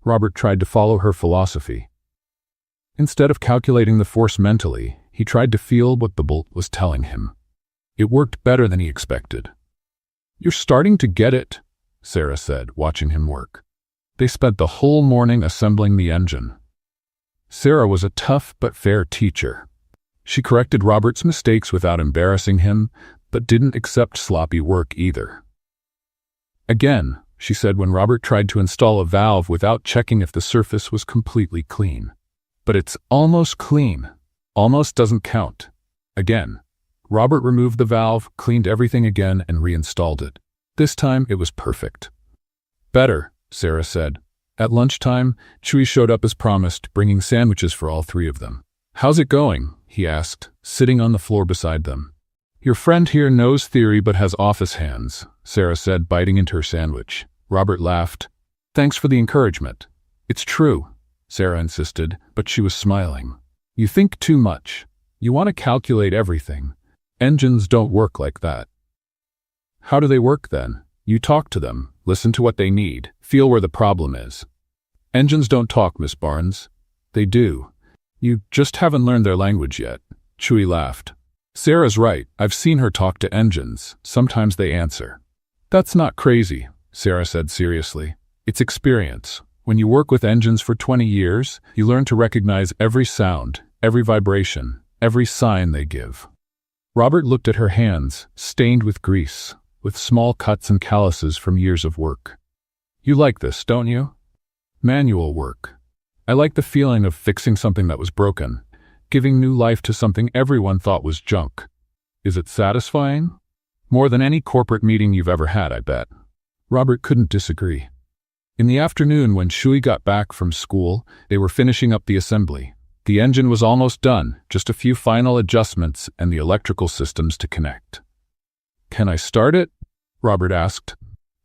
Robert tried to follow her philosophy. Instead of calculating the force mentally, he tried to feel what the bolt was telling him. It worked better than he expected. "You're starting to get it," Sarah said, watching him work. They spent the whole morning assembling the engine. Sarah was a tough but fair teacher. She corrected Robert's mistakes without embarrassing him, but didn't accept sloppy work either. "Again," she said when Robert tried to install a valve without checking if the surface was completely clean. "But it's almost clean." "Almost doesn't count." Again. Robert removed the valve, cleaned everything again, and reinstalled it. This time it was perfect. "Better," Sarah said. At lunchtime, Chewie showed up as promised, bringing sandwiches for all 3 of them. "How's it going?" he asked, sitting on the floor beside them. "Your friend here knows theory but has office hands," Sarah said, biting into her sandwich. Robert laughed. "Thanks for the encouragement." "It's true," Sarah insisted, but she was smiling. "You think too much. You want to calculate everything. Engines don't work like that." "How do they work then?" "You talk to them, listen to what they need, feel where the problem is." "Engines don't talk, Miss Barnes." "They do. You just haven't learned their language yet." Chewie laughed. "Sarah's right. I've seen her talk to engines. Sometimes they answer." "That's not crazy," Sarah said seriously. "It's experience. When you work with engines for 20 years, you learn to recognize every sound, every vibration, every sign they give." Robert looked at her hands, stained with grease, with small cuts and calluses from years of work. "You like this, don't you?" "Manual work. I like the feeling of fixing something that was broken, giving new life to something everyone thought was junk." "Is it satisfying?" "More than any corporate meeting you've ever had, I bet." Robert couldn't disagree. In the afternoon, when Chewie got back from school, they were finishing up the assembly. The engine was almost done, just a few final adjustments and the electrical systems to connect. "Can I start it?" Robert asked.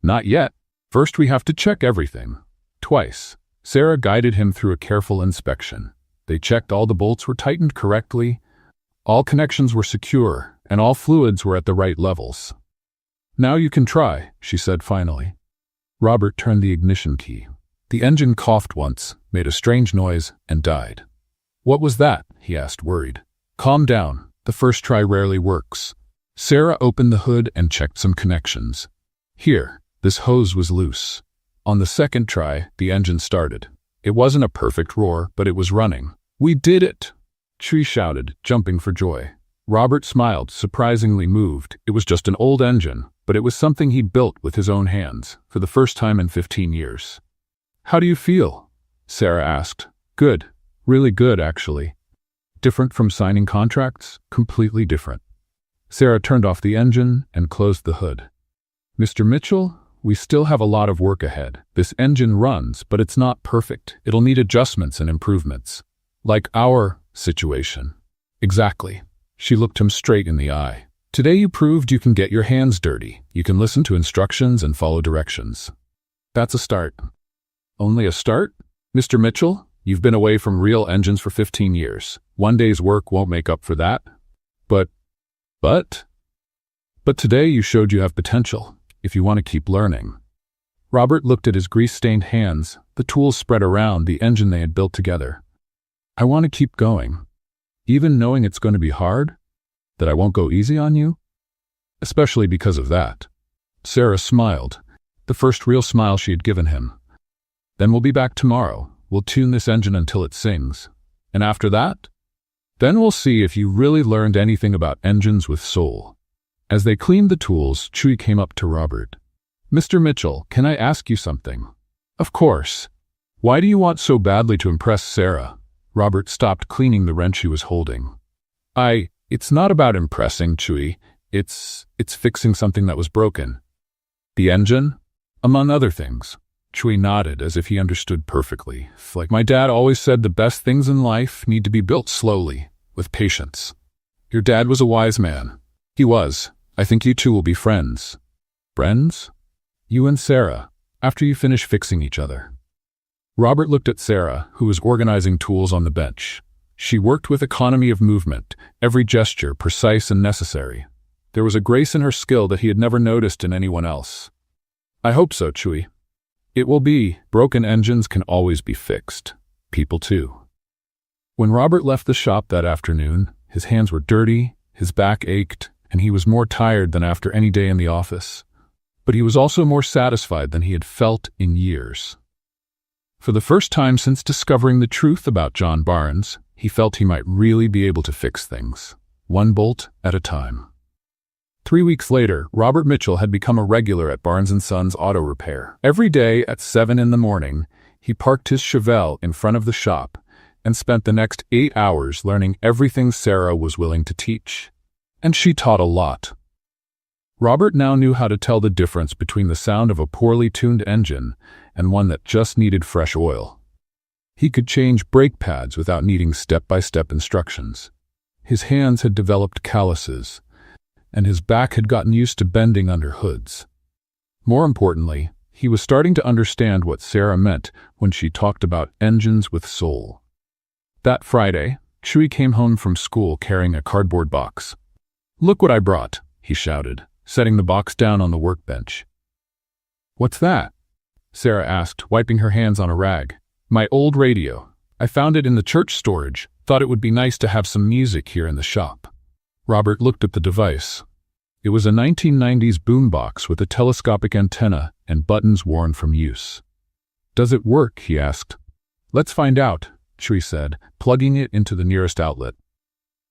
"Not yet. First we have to check everything." Twice, Sarah guided him through a careful inspection. They checked all the bolts were tightened correctly, all connections were secure, and all fluids were at the right levels. "Now you can try," she said finally. Robert turned the ignition key. The engine coughed once, made a strange noise, and died. "What was that?" he asked, worried. "Calm down. The first try rarely works." Sarah opened the hood and checked some connections. "Here, this hose was loose." On the second try, the engine started. It wasn't a perfect roar, but it was running. "We did it!" Chewie shouted, jumping for joy. Robert smiled, surprisingly moved. It was just an old engine, but it was something he built with his own hands, for the first time in 15 years. "How do you feel?" Sarah asked. "Good. Really good, actually." "Different from signing contracts?" "Completely different." Sarah turned off the engine and closed the hood. "Mr. Mitchell, We still have a lot of work ahead. This engine runs, but it's not perfect. It'll need adjustments and improvements. Like our situation. Exactly. She looked him straight in the eye. Today you proved you can get your hands dirty. You can listen to instructions and follow directions. That's a start. Only a start? Mr. Mitchell, you've been away from real engines for 15 years. One day's work won't make up for that. But today you showed you have potential, if you want to keep learning. Robert looked at his grease-stained hands, the tools spread around the engine they had built together. I want to keep going. Even knowing it's going to be hard? That I won't go easy on you? Especially because of that. Sarah smiled, the first real smile she had given him. Then we'll be back tomorrow. We'll tune this engine until it sings. And after that? Then we'll see if you really learned anything about engines with soul. As they cleaned the tools, Chewie came up to Robert. Mr. Mitchell, can I ask you something? Of course. Why do you want so badly to impress Sarah? Robert stopped cleaning the wrench he was holding. It's not about impressing, Chewie. It's fixing something that was broken. The engine? Among other things. Chewie nodded as if he understood perfectly. Like my dad always said, the best things in life need to be built slowly, with patience. Your dad was a wise man. He was. I think you two will be friends. Friends? You and Sarah, after you finish fixing each other. Robert looked at Sarah, who was organizing tools on the bench. She worked with economy of movement, every gesture precise and necessary. There was a grace in her skill that he had never noticed in anyone else. I hope so, Chewie. It will be. Broken engines can always be fixed. People too. When Robert left the shop that afternoon, his hands were dirty, his back ached, and he was more tired than after any day in the office. But he was also more satisfied than he had felt in years. For the first time since discovering the truth about John Barnes, he felt he might really be able to fix things, one bolt at a time. 3 weeks later, Robert Mitchell had become a regular at Barnes & Sons Auto Repair. Every day at 7 in the morning, he parked his Chevelle in front of the shop and spent the next 8 hours learning everything Sarah was willing to teach. And she taught a lot. Robert now knew how to tell the difference between the sound of a poorly tuned engine and one that just needed fresh oil. He could change brake pads without needing step-by-step instructions. His hands had developed calluses, and his back had gotten used to bending under hoods. More importantly, he was starting to understand what Sarah meant when she talked about engines with soul. That Friday, Chewie came home from school carrying a cardboard box. "Look what I brought," he shouted, setting the box down on the workbench. "What's that?" Sarah asked, wiping her hands on a rag. "My old radio. I found it in the church storage. Thought it would be nice to have some music here in the shop." Robert looked at the device. It was a 1990s boombox with a telescopic antenna and buttons worn from use. "Does it work?" he asked. "Let's find out," Chewie said, plugging it into the nearest outlet.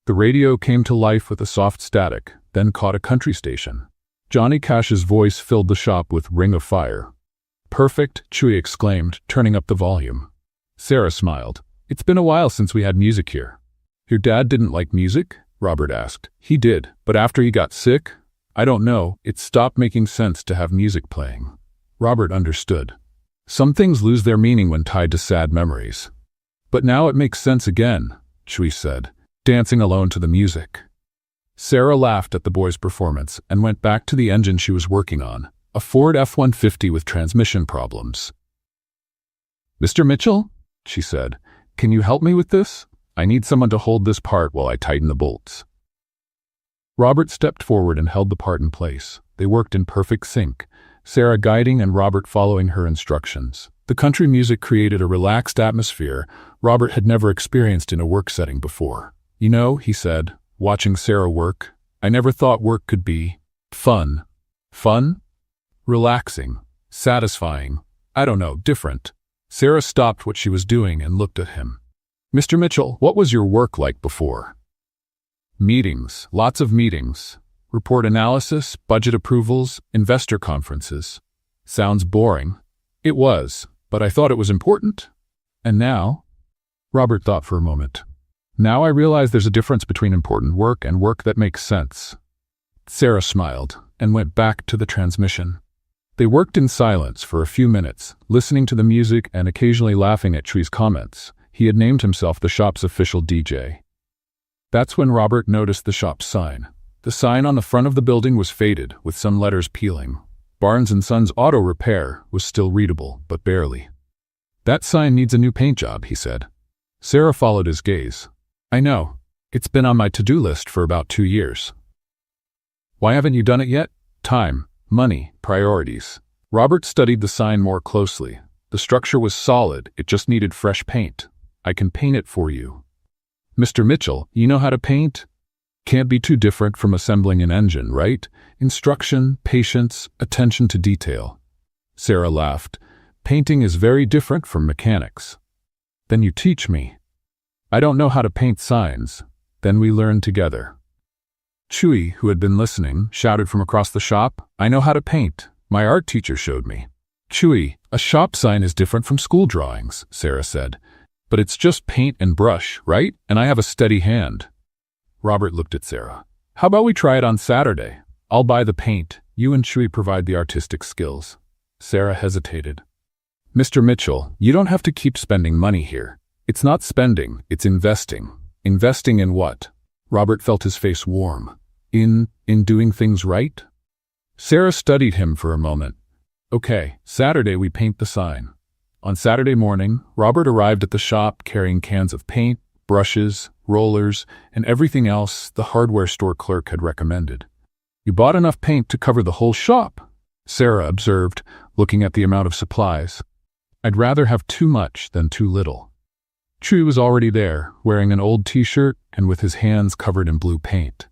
The radio came to life with a soft static, then caught a country station. Johnny Cash's voice filled the shop with Ring of Fire. "Perfect," Chewie exclaimed, turning up the volume. Sarah smiled. "It's been a while since we had music here." "Your dad didn't like music?" Robert asked. "He did, but after he got sick, I don't know, it stopped making sense to have music playing." Robert understood. Some things lose their meaning when tied to sad memories. "But now it makes sense again," Chewie said, dancing alone to the music. Sarah laughed at the boy's performance and went back to the engine she was working on, a Ford F-150 with transmission problems. "Mr. Mitchell," she said, "can you help me with this? I need someone to hold this part while I tighten the bolts." Robert stepped forward and held the part in place. They worked in perfect sync, Sarah guiding and Robert following her instructions. The country music created a relaxed atmosphere Robert had never experienced in a work setting before. "You know," he said, watching Sarah work, "I never thought work could be fun." Fun? Relaxing. Satisfying. I don't know, different. Sarah stopped what she was doing and looked at him. "Mr. Mitchell, what was your work like before?" "Meetings. Lots of meetings. Report analysis, budget approvals, investor conferences." "Sounds boring." "It was, but I thought it was important." "And now?" Robert thought for a moment. "Now I realize there's a difference between important work and work that makes sense." Sarah smiled and went back to the transmission. They worked in silence for a few minutes, listening to the music and occasionally laughing at Tree's comments. He had named himself the shop's official DJ. That's when Robert noticed the shop's sign. The sign on the front of the building was faded, with some letters peeling. Barnes & Sons Auto Repair was still readable, but barely. That sign needs a new paint job, he said. Sarah followed his gaze. I know. It's been on my to-do list for about 2 years. Why haven't you done it yet? Time, money, priorities. Robert studied the sign more closely. The structure was solid, it just needed fresh paint. I can paint it for you. Mr. Mitchell, you know how to paint? Can't be too different from assembling an engine, right? Instruction, patience, attention to detail. Sarah laughed. Painting is very different from mechanics. Then you teach me. I don't know how to paint signs. Then we learn together. Chewy, who had been listening, shouted from across the shop, I know how to paint. My art teacher showed me. Chewy, a shop sign is different from school drawings, Sarah said. But it's just paint and brush, right? And I have a steady hand. Robert looked at Sarah. How about we try it on Saturday? I'll buy the paint. You and Chewy provide the artistic skills. Sarah hesitated. Mr. Mitchell, you don't have to keep spending money here. It's not spending, it's investing. Investing in what? Robert felt his face warm. In doing things right? Sarah studied him for a moment. Okay, Saturday we paint the sign. On Saturday morning, Robert arrived at the shop carrying cans of paint, brushes, rollers, and everything else the hardware store clerk had recommended. You bought enough paint to cover the whole shop, Sarah observed, looking at the amount of supplies. I'd rather have too much than too little. Chewy was already there, wearing an old t-shirt and with his hands covered in blue paint.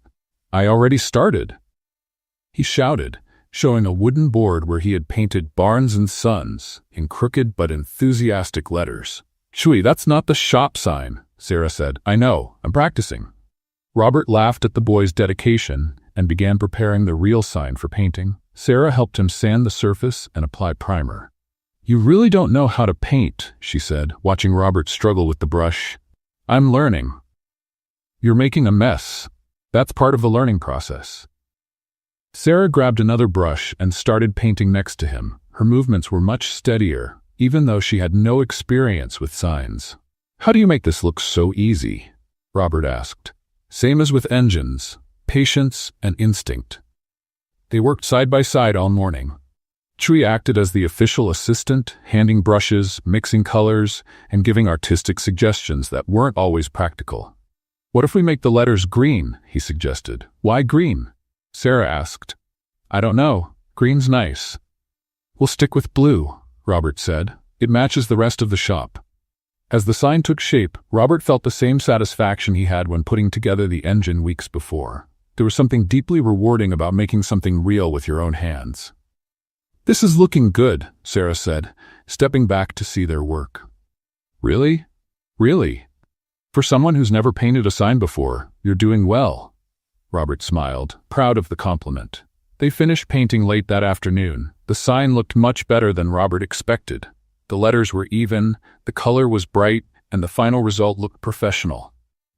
I already started, he shouted, showing a wooden board where he had painted Barnes & Sons in crooked but enthusiastic letters. Chewy, that's not the shop sign, Sarah said. I know, I'm practicing. Robert laughed at the boy's dedication and began preparing the real sign for painting. Sarah helped him sand the surface and apply primer. You really don't know how to paint, she said, watching Robert struggle with the brush. I'm learning. You're making a mess. That's part of the learning process. Sarah grabbed another brush and started painting next to him. Her movements were much steadier, even though she had no experience with signs. How do you make this look so easy? Robert asked. Same as with engines, patience and instinct. They worked side by side all morning. Chewy acted as the official assistant, handing brushes, mixing colors, and giving artistic suggestions that weren't always practical. What if we make the letters green? He suggested. Why green? Sarah asked. I don't know. Green's nice. We'll stick with blue, Robert said. It matches the rest of the shop. As the sign took shape, Robert felt the same satisfaction he had when putting together the engine weeks before. There was something deeply rewarding about making something real with your own hands. This is looking good, Sarah said, stepping back to see their work. Really? Really? For someone who's never painted a sign before, you're doing well. Robert smiled, proud of the compliment. They finished painting late that afternoon. The sign looked much better than Robert expected. The letters were even, the color was bright, and the final result looked professional.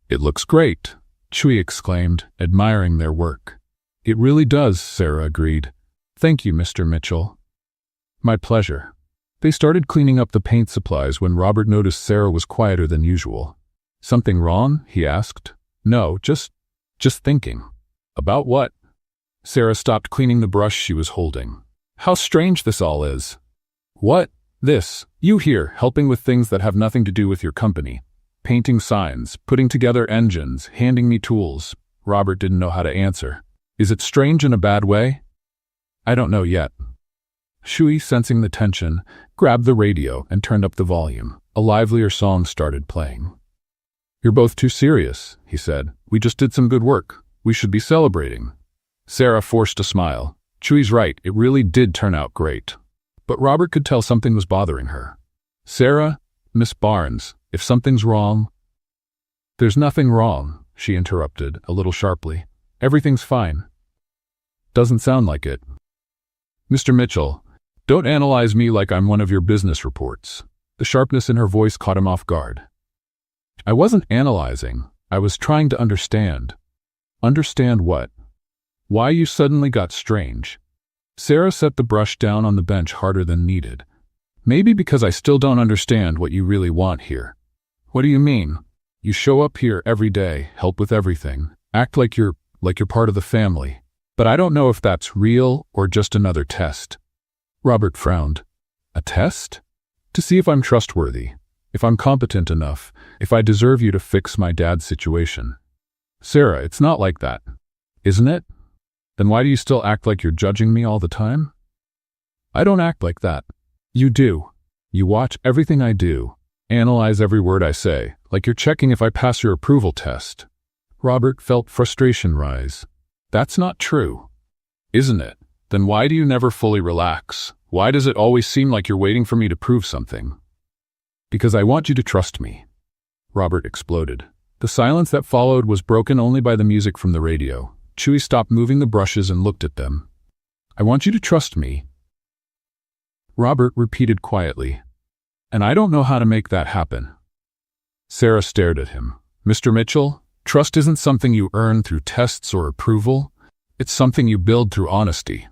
It looks great, Chewy exclaimed, admiring their work. It really does, Sarah agreed. Thank you, Mr. Mitchell. My pleasure. They started cleaning up the paint supplies when Robert noticed Sarah was quieter than usual. Something wrong? He asked. No, just thinking. About what? Sarah stopped cleaning the brush she was holding. How strange this all is. What? This. You here, helping with things that have nothing to do with your company. Painting signs, putting together engines, handing me tools. Robert didn't know how to answer. Is it strange in a bad way? I don't know yet. Chewy, sensing the tension, grabbed the radio and turned up the volume. A livelier song started playing. You're both too serious, he said. We just did some good work. We should be celebrating. Sarah forced a smile. Chewy's right, it really did turn out great. But Robert could tell something was bothering her. Sarah, Miss Barnes, if something's wrong... There's nothing wrong, she interrupted, a little sharply. Everything's fine. Doesn't sound like it. Mr. Mitchell, don't analyze me like I'm one of your business reports. The sharpness in her voice caught him off guard. I wasn't analyzing. I was trying to understand. Understand what? Why you suddenly got strange. Sarah set the brush down on the bench harder than needed. Maybe because I still don't understand what you really want here. What do you mean? You show up here every day, help with everything, act like you're part of the family. But I don't know if that's real or just another test. Robert frowned. A test? To see if I'm trustworthy, if I'm competent enough, if I deserve you to fix my dad's situation. Sarah, it's not like that. Isn't it? Then why do you still act like you're judging me all the time? I don't act like that. You do. You watch everything I do, analyze every word I say, like you're checking if I pass your approval test. Robert felt frustration rise. That's not true. Isn't it? Then why do you never fully relax? Why does it always seem like you're waiting for me to prove something? Because I want you to trust me. Robert exploded. The silence that followed was broken only by the music from the radio. Chewie stopped moving the brushes and looked at them. I want you to trust me. Robert repeated quietly. And I don't know how to make that happen. Sarah stared at him. Mr. Mitchell, trust isn't something you earn through tests or approval. It's something you build through honesty.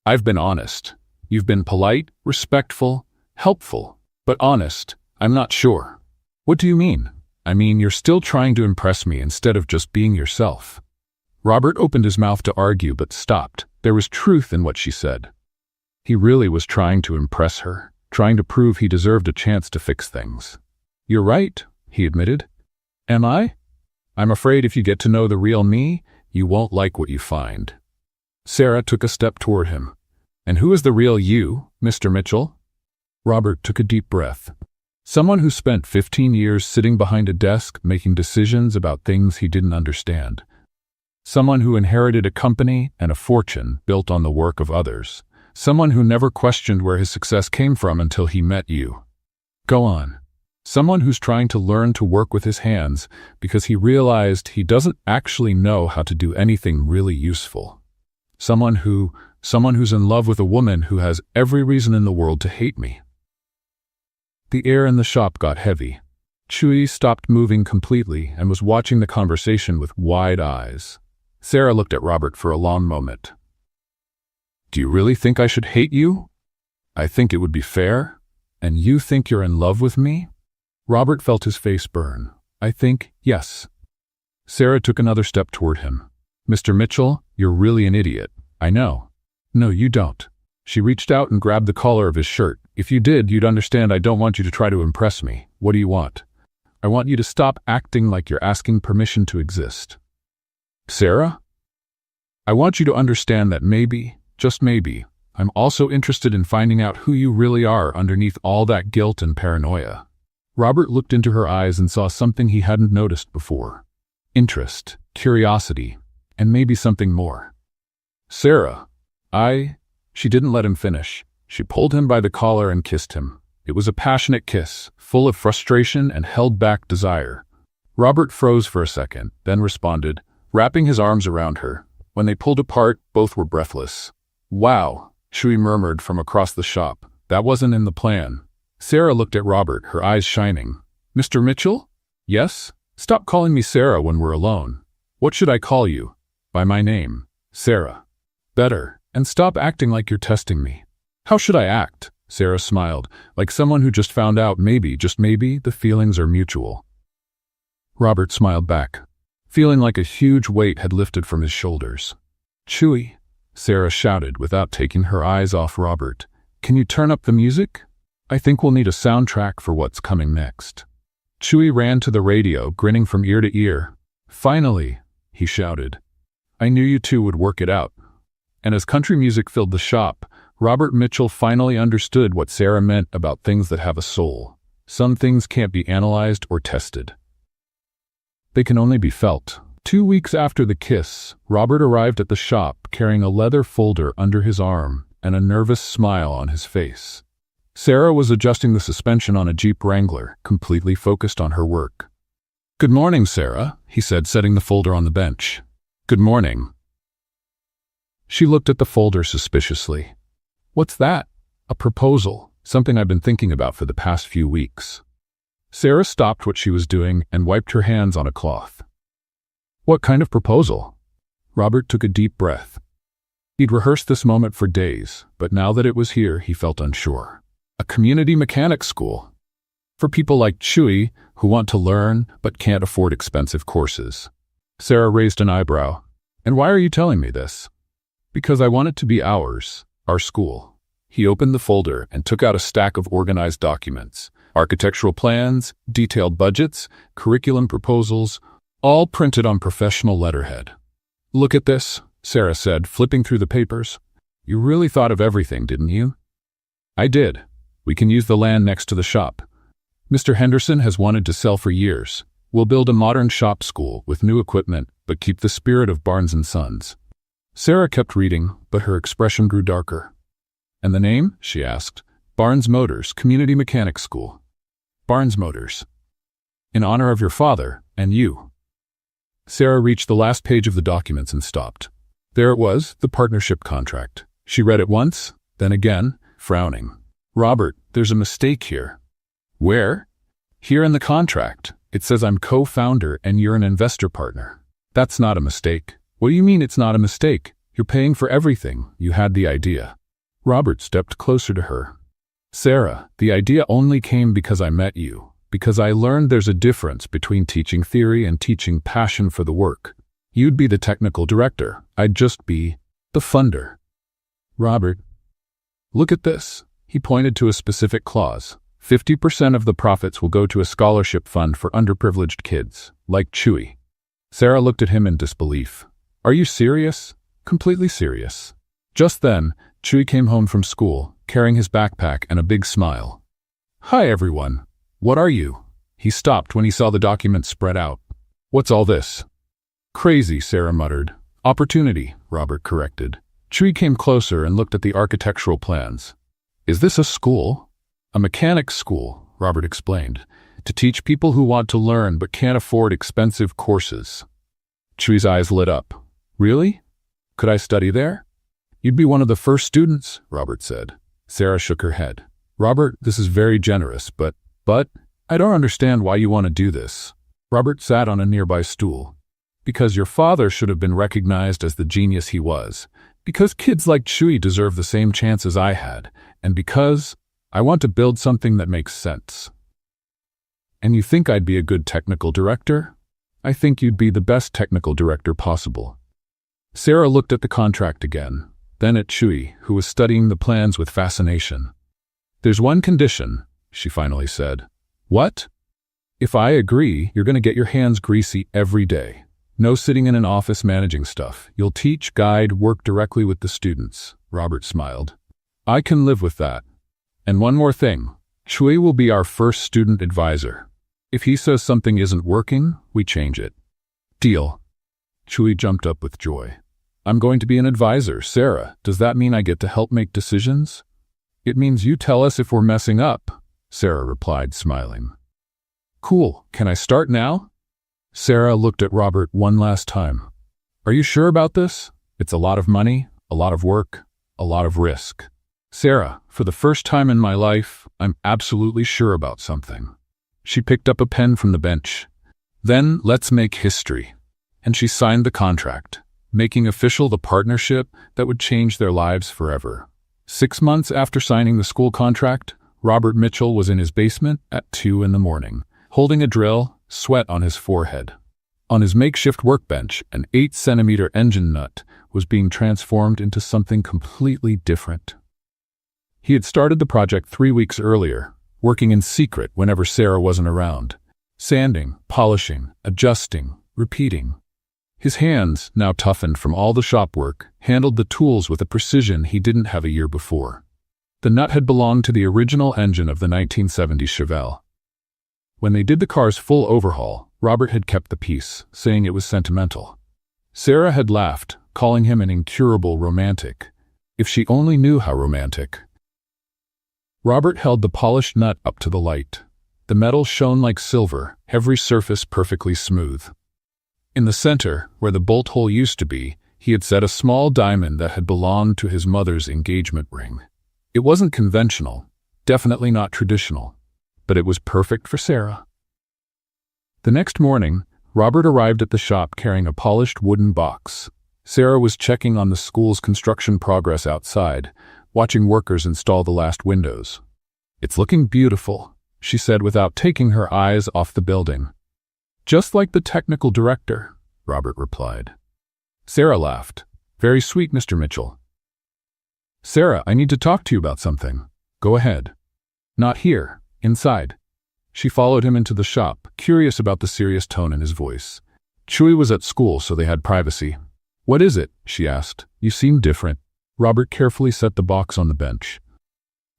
I've been honest. You've been polite, respectful, helpful, but honest. I'm not sure. What do you mean? I mean, you're still trying to impress me instead of just being yourself. Robert opened his mouth to argue but stopped. There was truth in what she said. He really was trying to impress her, trying to prove he deserved a chance to fix things. You're right, he admitted. Am I? I'm afraid if you get to know the real me, you won't like what you find. Sarah took a step toward him. And who is the real you, Mr. Mitchell? Robert took a deep breath. Someone who spent 15 years sitting behind a desk making decisions about things he didn't understand. Someone who inherited a company and a fortune built on the work of others. Someone who never questioned where his success came from until he met you. Go on. Someone who's trying to learn to work with his hands because he realized he doesn't actually know how to do anything really useful. Someone who's in love with a woman who has every reason in the world to hate me. The air in the shop got heavy. Chewie stopped moving completely and was watching the conversation with wide eyes. Sarah looked at Robert for a long moment. Do you really think I should hate you? I think it would be fair. And you think you're in love with me? Robert felt his face burn. I think, yes. Sarah took another step toward him. Mr. Mitchell, you're really an idiot. I know. No, you don't. She reached out and grabbed the collar of his shirt. If you did, you'd understand I don't want you to try to impress me. What do you want? I want you to stop acting like you're asking permission to exist. Sarah? I want you to understand that maybe, just maybe, I'm also interested in finding out who you really are underneath all that guilt and paranoia. Robert looked into her eyes and saw something he hadn't noticed before. Interest, curiosity, and maybe something more. Sarah, She didn't let him finish. She pulled him by the collar and kissed him. It was a passionate kiss, full of frustration and held-back desire. Robert froze for a second, then responded, wrapping his arms around her. When they pulled apart, both were breathless. Wow, Chewie murmured from across the shop. That wasn't in the plan. Sarah looked at Robert, her eyes shining. Mr. Mitchell? Yes? Stop calling me Sarah when we're alone. What should I call you? By my name, Sarah. Better. And stop acting like you're testing me. How should I act? Sarah smiled, like someone who just found out maybe, just maybe, the feelings are mutual. Robert smiled back, feeling like a huge weight had lifted from his shoulders. Chewie, Sarah shouted without taking her eyes off Robert. Can you turn up the music? I think we'll need a soundtrack for what's coming next. Chewie ran to the radio, grinning from ear to ear. Finally, he shouted. I knew you two would work it out. And as country music filled the shop, Robert Mitchell finally understood what Sarah meant about things that have a soul. Some things can't be analyzed or tested. They can only be felt. 2 weeks after the kiss, Robert arrived at the shop carrying a leather folder under his arm and a nervous smile on his face. Sarah was adjusting the suspension on a Jeep Wrangler, completely focused on her work. Good morning, Sarah, he said, setting the folder on the bench. Good morning. She looked at the folder suspiciously. What's that? A proposal, something I've been thinking about for the past few weeks. Sarah stopped what she was doing and wiped her hands on a cloth. What kind of proposal? Robert took a deep breath. He'd rehearsed this moment for days, but now that it was here, he felt unsure. A community mechanics school. For people like Chewy, who want to learn but can't afford expensive courses. Sarah raised an eyebrow. And why are you telling me this? Because I want it to be ours, our school. He opened the folder and took out a stack of organized documents. Architectural plans, detailed budgets, curriculum proposals, all printed on professional letterhead. Look at this, Sarah said, flipping through the papers. You really thought of everything, didn't you? I did. We can use the land next to the shop. Mr. Henderson has wanted to sell for years. We'll build a modern shop school with new equipment, but keep the spirit of Barnes & Sons. Sarah kept reading, but her expression grew darker. And the name? She asked. Barnes Motors Community Mechanics School. Barnes Motors. In honor of your father and you. Sarah reached the last page of the documents and stopped. There it was, the partnership contract. She read it once, then again, frowning. Robert, there's a mistake here. Where? Here in the contract. It says I'm co-founder and you're an investor partner. That's not a mistake. What do you mean it's not a mistake? You're paying for everything. You had the idea. Robert stepped closer to her. Sarah, the idea only came because I met you, because I learned there's a difference between teaching theory and teaching passion for the work. You'd be the technical director. I'd just be the funder. Robert, look at this. He pointed to a specific clause. 50% of the profits will go to a scholarship fund for underprivileged kids, like Chewy. Sarah looked at him in disbelief. Are you serious? Completely serious. Just then, Chewy came home from school, carrying his backpack and a big smile. Hi, everyone. What are you? He stopped when he saw the document spread out. What's all this? Crazy, Sarah muttered. Opportunity, Robert corrected. Chewy came closer and looked at the architectural plans. Is this a school? A mechanics school, Robert explained, to teach people who want to learn but can't afford expensive courses. Chewy's eyes lit up. Really? Could I study there? You'd be one of the first students, Robert said. Sarah shook her head. Robert, this is very generous, but I don't understand why you want to do this. Robert sat on a nearby stool. Because your father should have been recognized as the genius he was. Because kids like Chewy deserve the same chances I had. And because I want to build something that makes sense. And you think I'd be a good technical director? I think you'd be the best technical director possible. Sarah looked at the contract again, then at Chewy, who was studying the plans with fascination. There's one condition, she finally said. What? If I agree, you're going to get your hands greasy every day. No sitting in an office managing stuff. You'll teach, guide, work directly with the students. Robert smiled. I can live with that. And one more thing, Chewy will be our first student advisor. If he says something isn't working, we change it. Deal. Chewy jumped up with joy. I'm going to be an advisor, Sarah. Does that mean I get to help make decisions? It means you tell us if we're messing up, Sarah replied, smiling. Cool. Can I start now? Sarah looked at Robert one last time. Are you sure about this? It's a lot of money, a lot of work, a lot of risk. Sarah, for the first time in my life, I'm absolutely sure about something. She picked up a pen from the bench. Then, let's make history. And she signed the contract, making official the partnership that would change their lives forever. 6 months after signing the school contract, Robert Mitchell was in his basement at 2 a.m, holding a drill, sweat on his forehead. On his makeshift workbench, an 8-centimeter engine nut was being transformed into something completely different. He had started the project 3 weeks earlier, working in secret whenever Sarah wasn't around. Sanding, polishing, adjusting, repeating. His hands, now toughened from all the shop work, handled the tools with a precision he didn't have a year before. The nut had belonged to the original engine of the 1970s Chevelle. When they did the car's full overhaul, Robert had kept the piece, saying it was sentimental. Sarah had laughed, calling him an incurable romantic. If she only knew how romantic. Robert held the polished nut up to the light. The metal shone like silver, every surface perfectly smooth. In the center, where the bolt hole used to be, he had set a small diamond that had belonged to his mother's engagement ring. It wasn't conventional, definitely not traditional, but it was perfect for Sarah. The next morning, Robert arrived at the shop carrying a polished wooden box. Sarah was checking on the school's construction progress outside, watching workers install the last windows. "It's looking beautiful," she said without taking her eyes off the building. "Just like the technical director," Robert replied. Sarah laughed. "Very sweet, Mr. Mitchell." "Sarah, I need to talk to you about something." "Go ahead." "Not here, inside." She followed him into the shop, curious about the serious tone in his voice. Chewie was at school, so they had privacy. "What is it?" she asked. "You seem different." Robert carefully set the box on the bench.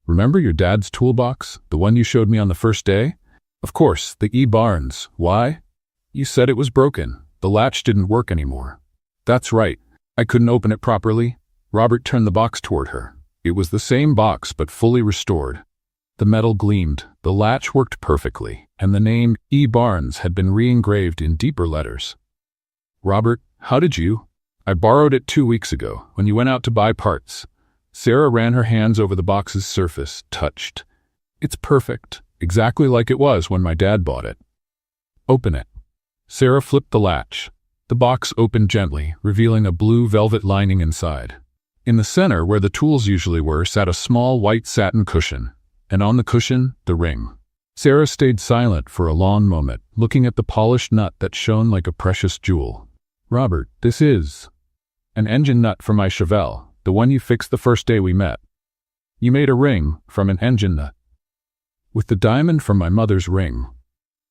"Remember your dad's toolbox, the one you showed me on the first day?" "Of course, the E. Barnes. Why?" "You said it was broken. The latch didn't work anymore." "That's right. I couldn't open it properly." Robert turned the box toward her. It was the same box, but fully restored. The metal gleamed, the latch worked perfectly, and the name E. Barnes had been re-engraved in deeper letters. "Robert, how did you?" "I borrowed it 2 weeks ago, when you went out to buy parts." Sarah ran her hands over the box's surface, touched. "It's perfect, exactly like it was when my dad bought it." "Open it." Sarah flipped the latch. The box opened gently, revealing a blue velvet lining inside. In the center, where the tools usually were, sat a small white satin cushion, and on the cushion, the ring. Sarah stayed silent for a long moment, looking at the polished nut that shone like a precious jewel. "Robert, this is an engine nut for my Chevelle, the one you fixed the first day we met. You made a ring from an engine nut, with the diamond from my mother's ring."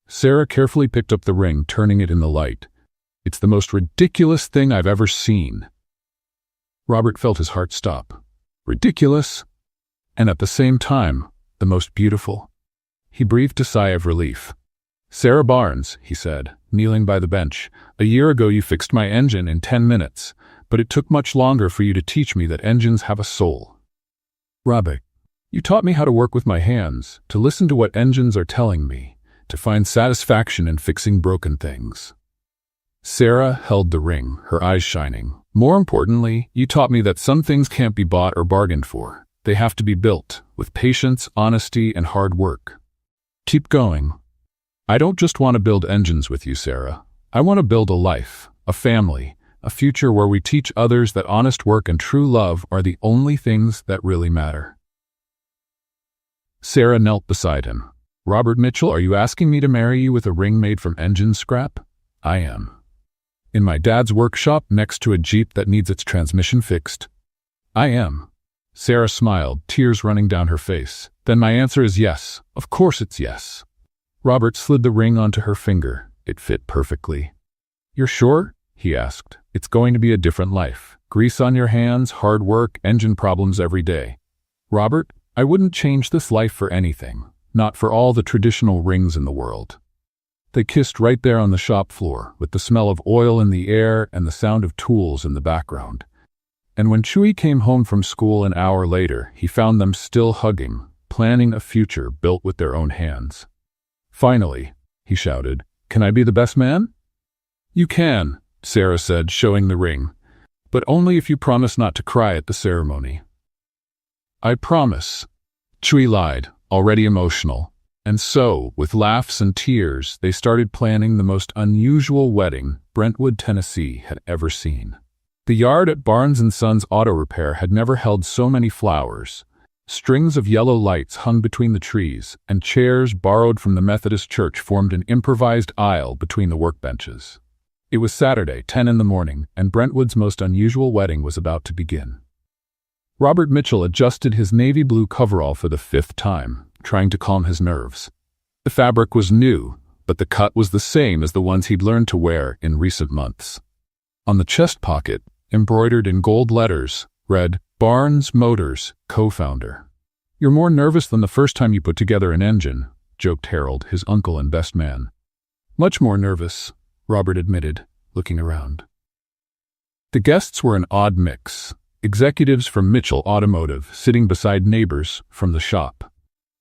Sarah carefully picked up the ring, turning it in the light. "It's the most ridiculous thing I've ever seen." Robert felt his heart stop. Ridiculous, and at the same time, the most beautiful. He breathed a sigh of relief. "Sarah Barnes," he said, kneeling by the bench, "a year ago you fixed my engine in 10 minutes, but it took much longer for you to teach me that engines have a soul. Robert, you taught me how to work with my hands, to listen to what engines are telling me, to find satisfaction in fixing broken things." Sarah held the ring, her eyes shining. "More importantly, you taught me that some things can't be bought or bargained for. They have to be built, with patience, honesty, and hard work. Keep going. I don't just want to build engines with you, Sarah. I want to build a life, a family, a future where we teach others that honest work and true love are the only things that really matter." Sarah knelt beside him. "Robert Mitchell, are you asking me to marry you with a ring made from engine scrap?" "I am." "In my dad's workshop next to a Jeep that needs its transmission fixed?" "I am." Sarah smiled, tears running down her face. "Then my answer is yes. Of course it's yes." Robert slid the ring onto her finger. It fit perfectly. "You're sure?" he asked. "It's going to be a different life. Grease on your hands, hard work, engine problems every day." "Robert, I wouldn't change this life for anything. Not for all the traditional rings in the world." They kissed right there on the shop floor, with the smell of oil in the air and the sound of tools in the background. And when Chewie came home from school an hour later, he found them still hugging, planning a future built with their own hands. "Finally," he shouted, "can I be the best man?" "You can," Sarah said, showing the ring, "but only if you promise not to cry at the ceremony." "I promise." Chewie lied, already emotional. And so, with laughs and tears, they started planning the most unusual wedding Brentwood, Tennessee had ever seen. The yard at Barnes & Sons Auto Repair had never held so many flowers. Strings of yellow lights hung between the trees, and chairs borrowed from the Methodist church formed an improvised aisle between the workbenches. It was Saturday, 10 in the morning, and Brentwood's most unusual wedding was about to begin. Robert Mitchell adjusted his navy blue coverall for the 5th time, trying to calm his nerves. The fabric was new, but the cut was the same as the ones he'd learned to wear in recent months. On the chest pocket, embroidered in gold letters, read, "Barnes Motors, co-founder." "You're more nervous than the first time you put together an engine," joked Harold, his uncle and best man. "Much more nervous," Robert admitted, looking around. The guests were an odd mix. Executives from Mitchell Automotive sitting beside neighbors from the shop.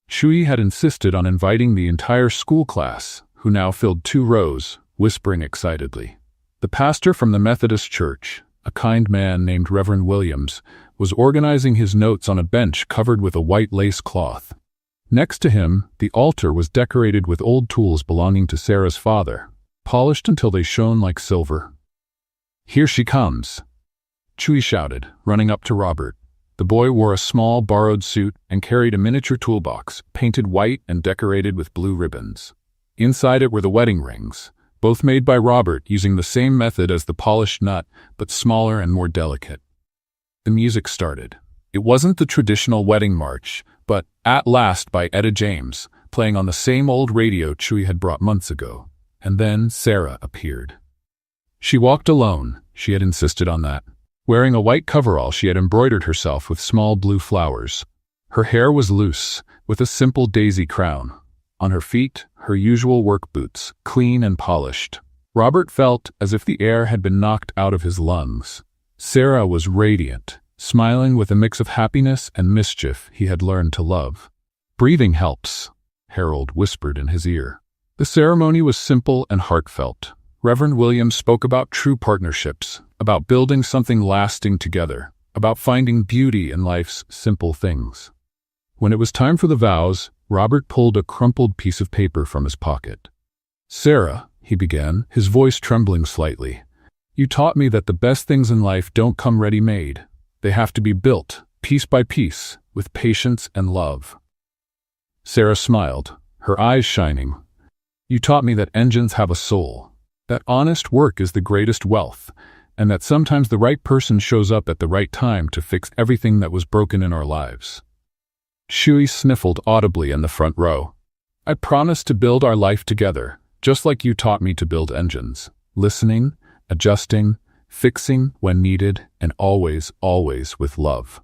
Chewie had insisted on inviting the entire school class, who now filled 2 rows, whispering excitedly. The pastor from the Methodist church, a kind man named Reverend Williams, was organizing his notes on a bench covered with a white lace cloth. Next to him, the altar was decorated with old tools belonging to Sarah's father, polished until they shone like silver. "Here she comes," Chewie shouted, running up to Robert. The boy wore a small, borrowed suit and carried a miniature toolbox, painted white and decorated with blue ribbons. Inside it were the wedding rings, both made by Robert using the same method as the polished nut, but smaller and more delicate. The music started. It wasn't the traditional wedding march, but At Last by Etta James, playing on the same old radio Chewie had brought months ago. And then Sarah appeared. She walked alone, she had insisted on that. Wearing a white coverall she had embroidered herself with small blue flowers. Her hair was loose, with a simple daisy crown. On her feet, her usual work boots, clean and polished. Robert felt as if the air had been knocked out of his lungs. Sarah was radiant, smiling with a mix of happiness and mischief he had learned to love. "Breathing helps," Harold whispered in his ear. The ceremony was simple and heartfelt. Reverend Williams spoke about true partnerships, about building something lasting together, about finding beauty in life's simple things. When it was time for the vows, Robert pulled a crumpled piece of paper from his pocket. "Sarah," he began, his voice trembling slightly, "you taught me that the best things in life don't come ready-made. They have to be built, piece by piece, with patience and love." Sarah smiled, her eyes shining. "You taught me that engines have a soul, that honest work is the greatest wealth, and that sometimes the right person shows up at the right time to fix everything that was broken in our lives." Chewie sniffled audibly in the front row. "I promised to build our life together, just like you taught me to build engines. Listening, adjusting, fixing when needed, and always, always with love."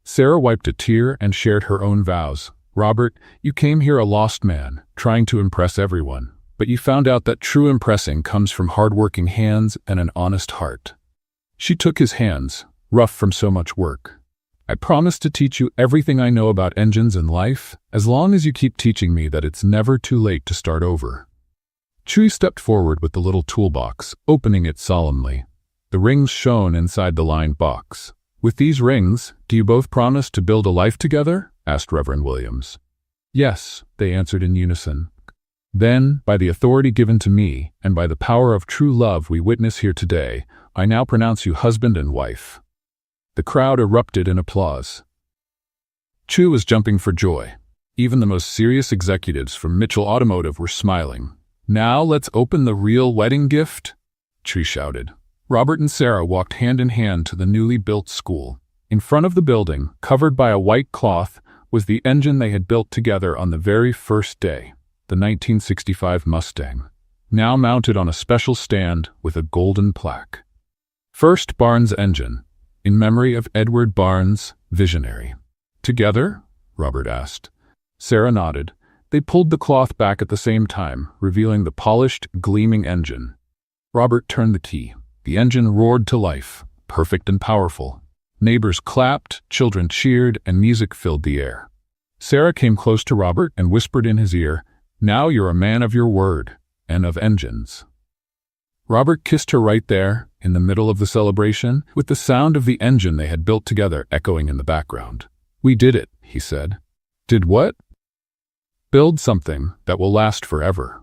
Sarah wiped a tear and shared her own vows. "Robert, you came here a lost man, trying to impress everyone. But you found out that true impressing comes from hard-working hands and an honest heart." She took his hands, rough from so much work. "I promise to teach you everything I know about engines and life, as long as you keep teaching me that it's never too late to start over." Chewie stepped forward with the little toolbox, opening it solemnly. The rings shone inside the lined box. "With these rings, do you both promise to build a life together?" asked Reverend Williams. "Yes," they answered in unison. "Then, by the authority given to me, and by the power of true love we witness here today, I now pronounce you husband and wife." The crowd erupted in applause. Chewie was jumping for joy. Even the most serious executives from Mitchell Automotive were smiling. "Now let's open the real wedding gift," Chewie shouted. Robert and Sarah walked hand in hand to the newly built school. In front of the building, covered by a white cloth, was the engine they had built together on the very first day. The 1965 Mustang, now mounted on a special stand with a golden plaque. "First Barnes engine, in memory of Edward Barnes, visionary." "Together?" Robert asked. Sarah nodded. They pulled the cloth back at the same time, revealing the polished, gleaming engine. Robert turned the key. The engine roared to life, perfect and powerful. Neighbors clapped, children cheered, and music filled the air. Sarah came close to Robert and whispered in his ear, "Now you're a man of your word, and of engines." Robert kissed her right there, in the middle of the celebration, with the sound of the engine they had built together echoing in the background. "We did it," he said. "Did what?" "Build something that will last forever."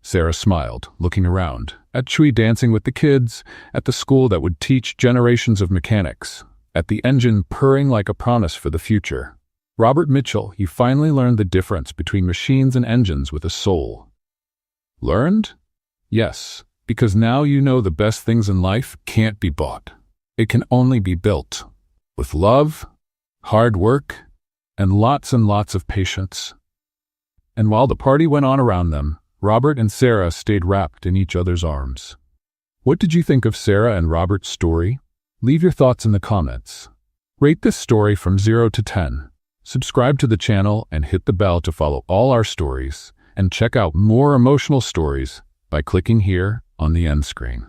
Sarah smiled, looking around, at Chewie dancing with the kids, at the school that would teach generations of mechanics, at the engine purring like a promise for the future. "Robert Mitchell, you finally learned the difference between machines and engines with a soul." "Learned?" "Yes, because now you know the best things in life can't be bought. It can only be built. With love, hard work, and lots of patience." And while the party went on around them, Robert and Sarah stayed wrapped in each other's arms. What did you think of Sarah and Robert's story? Leave your thoughts in the comments. Rate this story from 0 to 10. Subscribe to the channel and hit the bell to follow all our stories, and check out more emotional stories by clicking here on the end screen.